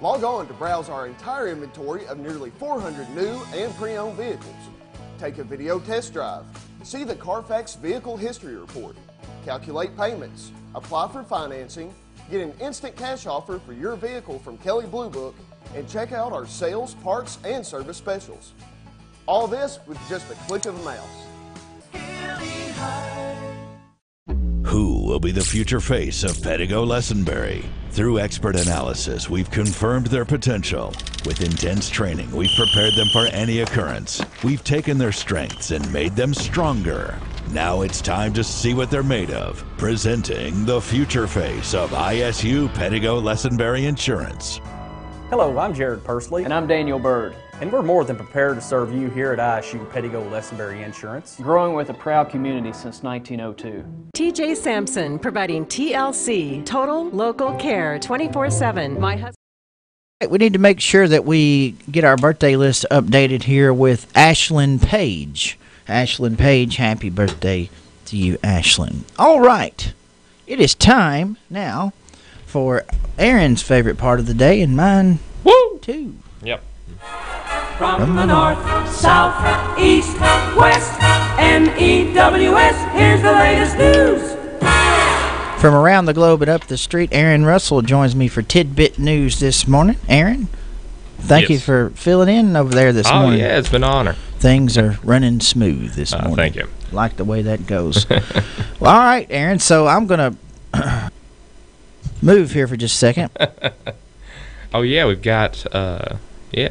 Log on to browse our entire inventory of nearly 400 new and pre-owned vehicles. Take a video test drive, see the Carfax Vehicle History Report, calculate payments, apply for financing, get an instant cash offer for your vehicle from Kelley Blue Book, and check out our sales, parts, and service specials. All this with just a click of the mouse. Who will be the future face of Pedigo Lessenberry? Through expert analysis, we've confirmed their potential. With intense training, we've prepared them for any occurrence. We've taken their strengths and made them stronger. Now it's time to see what they're made of. Presenting the future face of ISU Pedigo Lessenberry Insurance. Hello, I'm Jared Pursley. And I'm Daniel Bird. And we're more than prepared to serve you here at ISU Pedigo Lessenberry Insurance. Growing with a proud community since 1902. TJ Sampson, providing TLC, Total Local Care, 24/7. My husband. We need to make sure that we get our birthday list updated here with Ashlyn Page. Ashlyn Page, happy birthday to you, Ashlyn. All right, it is time now for Aaron's favorite part of the day and mine, too. Yep. From the north, south, east, west, MEWS, here's the latest news. From around the globe and up the street, Aaron Russell joins me for Tidbit News this morning. Aaron, thank you for filling in over there this morning. Oh, yeah, it's been an honor. Things are running smooth this morning. Thank you. Like the way that goes. Well, all right, Aaron, so I'm going to move here for just a second. Oh, yeah, we've got...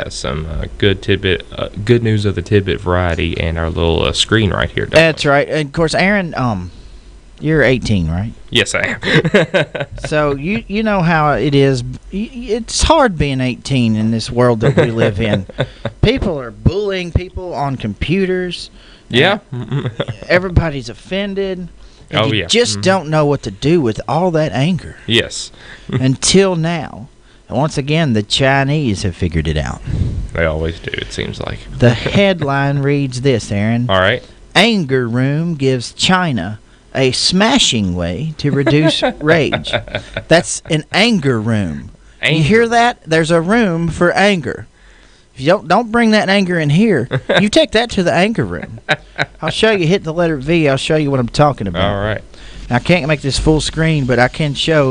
some good tidbit, good news of the tidbit variety, and our little screen right here. That's right. And of course, Aaron, you're 18, right? Yes, I am. So you know how it is. It's hard being 18 in this world that we live in. People are bullying people on computers. Yeah. Everybody's offended. And you just don't know what to do with all that anger. Yes. Until now. And once again, the Chinese have figured it out. They always do, it seems like. The headline reads this, Aaron. All right. Anger room gives China a smashing way to reduce rage. That's an anger room. You hear that? There's a room for anger. If you don't bring that anger in here. You take that to the anger room. I'll show you. Hit the letter V. I'll show you what I'm talking about. All right. Now, I can't make this full screen, but I can show.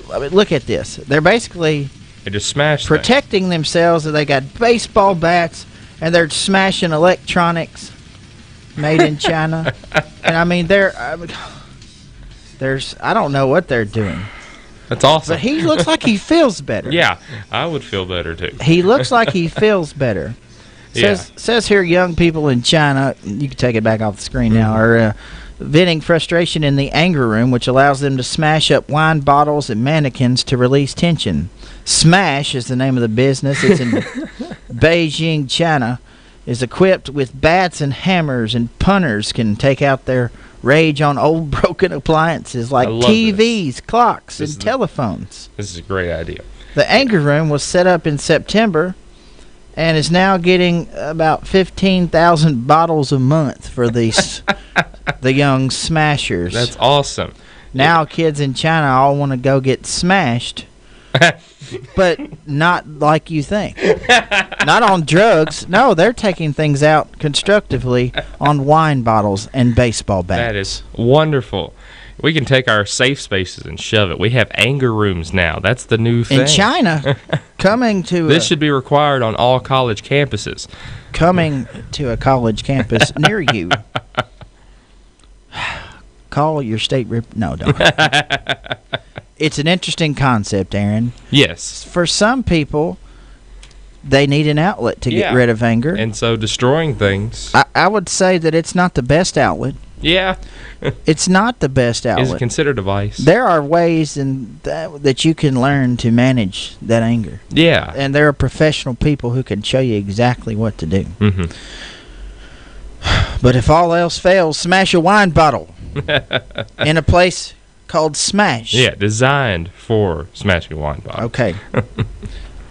Look at this. They're basically They just smash protecting themselves. They got baseball bats, and they're smashing electronics made in China. And I mean, I don't know what they're doing. That's awesome. But he looks like he feels better. Yeah, I would feel better too. He looks like he feels better. Says here, young people in China, you can take it back off the screen now, are venting frustration in the anger room, which allows them to smash up wine bottles and mannequins to release tension. Smash is the name of the business. It's in Beijing, China. Is equipped with bats and hammers, and punters can take out their rage on old broken appliances like TVs, clocks, and telephones. This is a great idea. The anger room was set up in September and is now getting about 15,000 bottles a month for these the young smashers. That's awesome. Now kids in China all want to go get smashed. But not like you think. Not on drugs. No, they're taking things out constructively on wine bottles and baseball bats. That is wonderful. We can take our safe spaces and shove it. We have anger rooms now. That's the new thing. In China, coming to this should be required on all college campuses. Coming to a college campus near you. Call your state rep. No, don't. It's an interesting concept, Aaron. Yes. For some people, they need an outlet to get rid of anger. And so destroying things. I would say that it's not the best outlet. Yeah. It's not the best outlet. Is it considered a vice? There are ways that you can learn to manage that anger. Yeah. And there are professional people who can show you exactly what to do. Mm-hmm. But if all else fails, smash a wine bottle in a place called Smash. Yeah, designed for smashing a wine bottle. Okay. All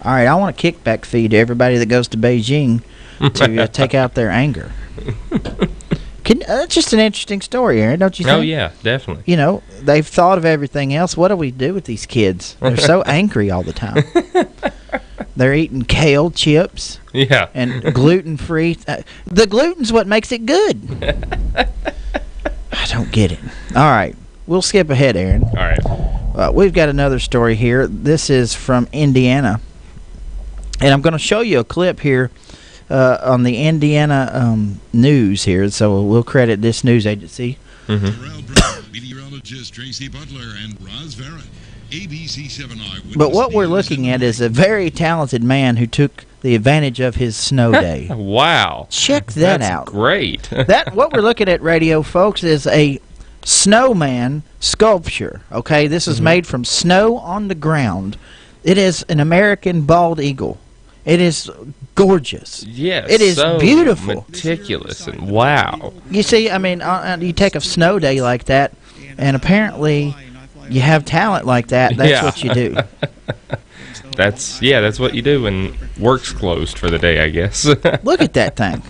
right, I want a kickback fee to everybody that goes to Beijing to take out their anger. That's just an interesting story, Aaron, don't you think? Oh, yeah, definitely. You know, they've thought of everything else. What do we do with these kids? They're so angry all the time. They're eating kale chips. Yeah. And gluten-free. The gluten's what makes it good. I don't get it. All right. We'll skip ahead, Aaron. All right. We've got another story here. This is from Indiana. And I'm going to show you a clip here on the Indiana news here. So we'll credit this news agency. Meteorologist Tracy Butler and Roz Vera. ABC7 Eyewitness. But what we're looking at is a very talented man who took the advantage of his snow day. Wow. Check that out. Great. What we're looking at, radio folks, is a snowman sculpture. Okay, this is made from snow on the ground. It is an American bald eagle. It is gorgeous. Yes. It is so beautiful. Meticulous and wow. You see, I mean, you take a snow day like that, and apparently you have talent like that. That's what you do. That's what you do when work's closed for the day, I guess. Look at that thing.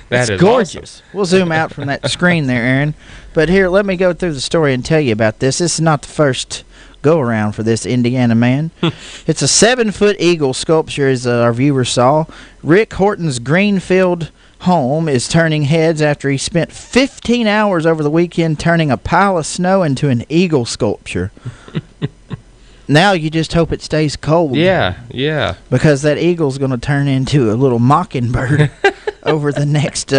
That it's is gorgeous. Awesome. We'll zoom out from that screen there, Aaron. But here, let me go through the story and tell you about this. This is not the first go-around for this Indiana man. It's a 7-foot eagle sculpture, as our viewers saw. Rick Horton's Greenfield home is turning heads after he spent 15 hours over the weekend turning a pile of snow into an eagle sculpture. Now you just hope it stays cold. Yeah. Because that eagle's going to turn into a little mockingbird over the next,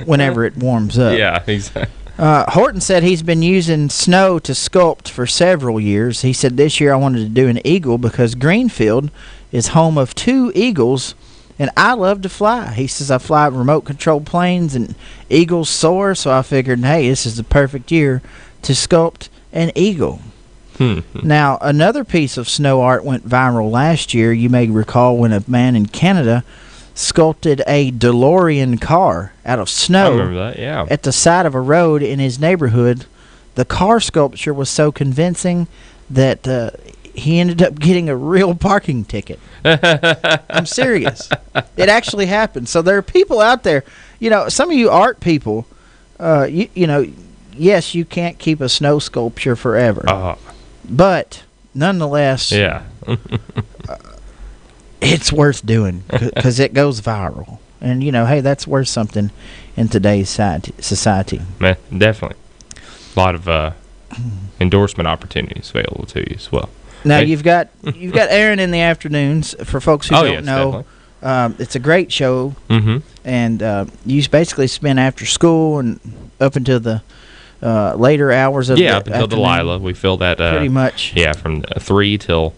whenever it warms up. Yeah, exactly. Horton said he's been using snow to sculpt for several years. He said this year I wanted to do an eagle because Greenfield is home of 2 eagles, and I love to fly. He says I fly remote-controlled planes, and eagles soar, so I figured, hey, this is the perfect year to sculpt an eagle. Now, another piece of snow art went viral last year. You may recall when a man in Canada sculpted a DeLorean car out of snow. I remember that, yeah. At the side of a road in his neighborhood. The car sculpture was so convincing that he ended up getting a real parking ticket. I'm serious. It actually happened. So there are people out there, some of you art people, yes, you can't keep a snow sculpture forever. But nonetheless, it's worth doing because it goes viral. And, hey, that's worth something in today's society. Definitely. A lot of endorsement opportunities available to you as well. Now, you've got Aaron in the afternoons. For folks who don't know, it's a great show. And you basically spend after school and up until the later hours of the up until Delilah. We fill that pretty much. Yeah, from 3 till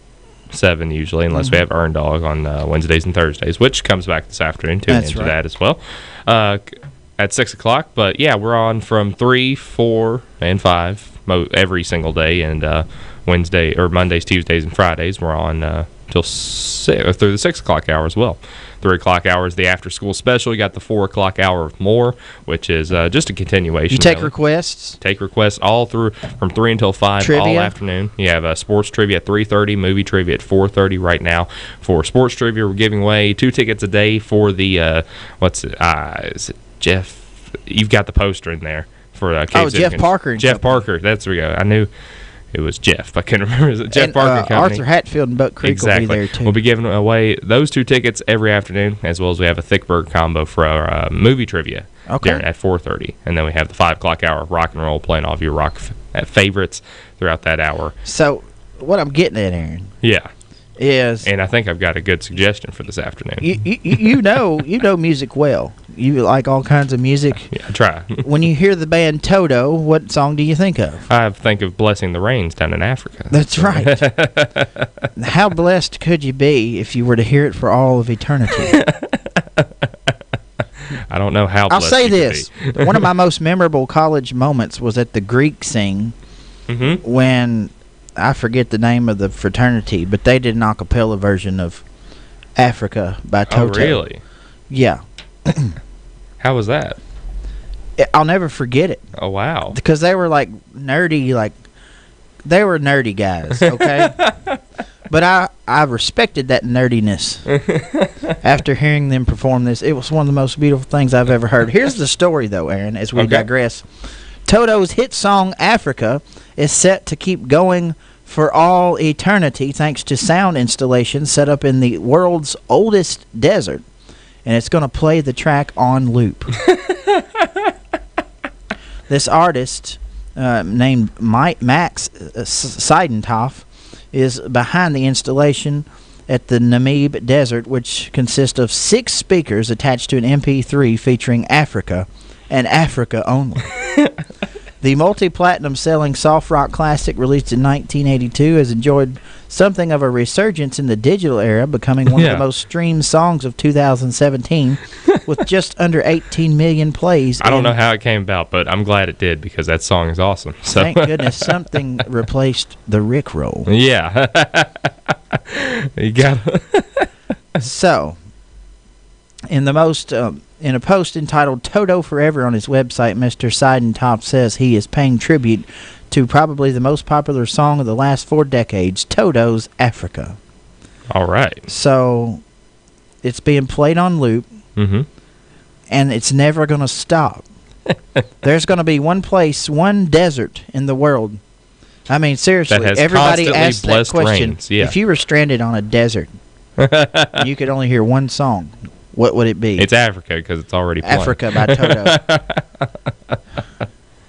7 usually, unless we have Earn Dog on Wednesdays and Thursdays, which comes back this afternoon. Tune into that as well at 6 o'clock. But yeah, we're on from 3, 4, and 5 every single day, and Wednesday or Mondays, Tuesdays, and Fridays we're on till 6 through the 6 o'clock hour as well. 3 o'clock hour is the after school special. You got the 4 o'clock hour of more, which is just a continuation. You take requests? Take requests all through from 3 until 5 trivia? All afternoon. You have sports trivia at 3:30, movie trivia at 4:30 right now. For sports trivia, we're giving away 2 tickets a day for the is it Jeff? You've got the poster in there for Jeff Parker. Jeff Parker. That's where we go. I knew it was Jeff. I couldn't remember. Is it Jeff Parker Company? Arthur Hatfield and Buck Creek will be there, too. We'll be giving away those 2 tickets every afternoon, as well as we have a Thickburg combo for our movie trivia at 4:30. And then we have the 5 o'clock hour of rock and roll, playing all of your rock favorites throughout that hour. So what I'm getting at, Aaron, is... And I think I've got a good suggestion for this afternoon. You know music well. You like all kinds of music. Yeah, I try. When you hear the band Toto, what song do you think of? I think of Blessing the Rains down in Africa. That's right. How blessed could you be if you were to hear it for all of eternity? I don't know how blessed I'll say this. One of my most memorable college moments was at the Greek Sing when... I forget the name of the fraternity, but they did an a cappella version of Africa by Toto. Oh, really? Yeah. How was that? I'll never forget it. Oh, wow. Because they were nerdy, they were nerdy guys, okay? But I respected that nerdiness after hearing them perform this. It was one of the most beautiful things I've ever heard. Here's the story, though, Aaron, as we digress. Toto's hit song, Africa, is set to keep going for all eternity thanks to sound installations set up in the world's oldest desert. And it's going to play the track on loop. This artist, named Max Seidenthoff, is behind the installation at the Namib Desert, which consists of 6 speakers attached to an MP3 featuring Africa and Africa only. The multi-platinum selling soft rock classic, released in 1982, has enjoyed something of a resurgence in the digital era, becoming one of the most streamed songs of 2017 with just under 18 million plays. I don't know how it came about, but I'm glad it did because that song is awesome. So. Thank goodness something replaced the Rickroll. Yeah. You got So, in a post entitled Toto Forever on his website, Mr. Seidenthoff says he is paying tribute to probably the most popular song of the last 4 decades, Toto's Africa. All right. So, it's being played on loop, and it's never going to stop. There's going to be one desert in the world. I mean, seriously, everybody asks that question. Rains, yeah. If you were stranded on a desert, you could only hear one song. What would it be? It's Africa because it's already playing. Africa by Toto.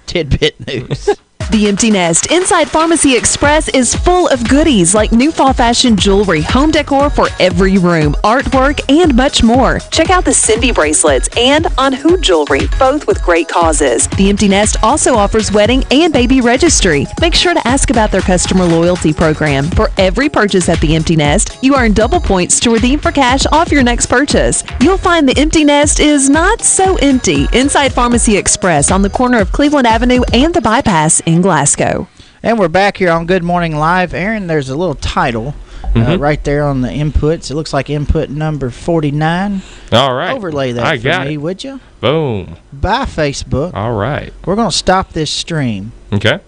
Tidbit news. The Empty Nest Inside Pharmacy Express is full of goodies like new fall fashion jewelry, home decor for every room, artwork, and much more. Check out the Cindy bracelets and On Who jewelry, both with great causes. The Empty Nest also offers wedding and baby registry. Make sure to ask about their customer loyalty program. For every purchase at the Empty Nest, you earn double points to redeem for cash off your next purchase. You'll find the Empty Nest is not so empty inside Pharmacy Express on the corner of Cleveland Avenue and the Bypass in Glasgow. And we're back here on Good Morning Live. Aaron, there's a little title right there on the inputs. It looks like input number 49. All right. Overlay that for me, would you? Boom. By Facebook. All right. We're going to stop this stream. Okay.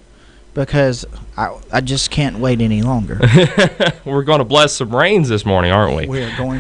because I just can't wait any longer. We're going to bless some rains this morning, aren't we? We are going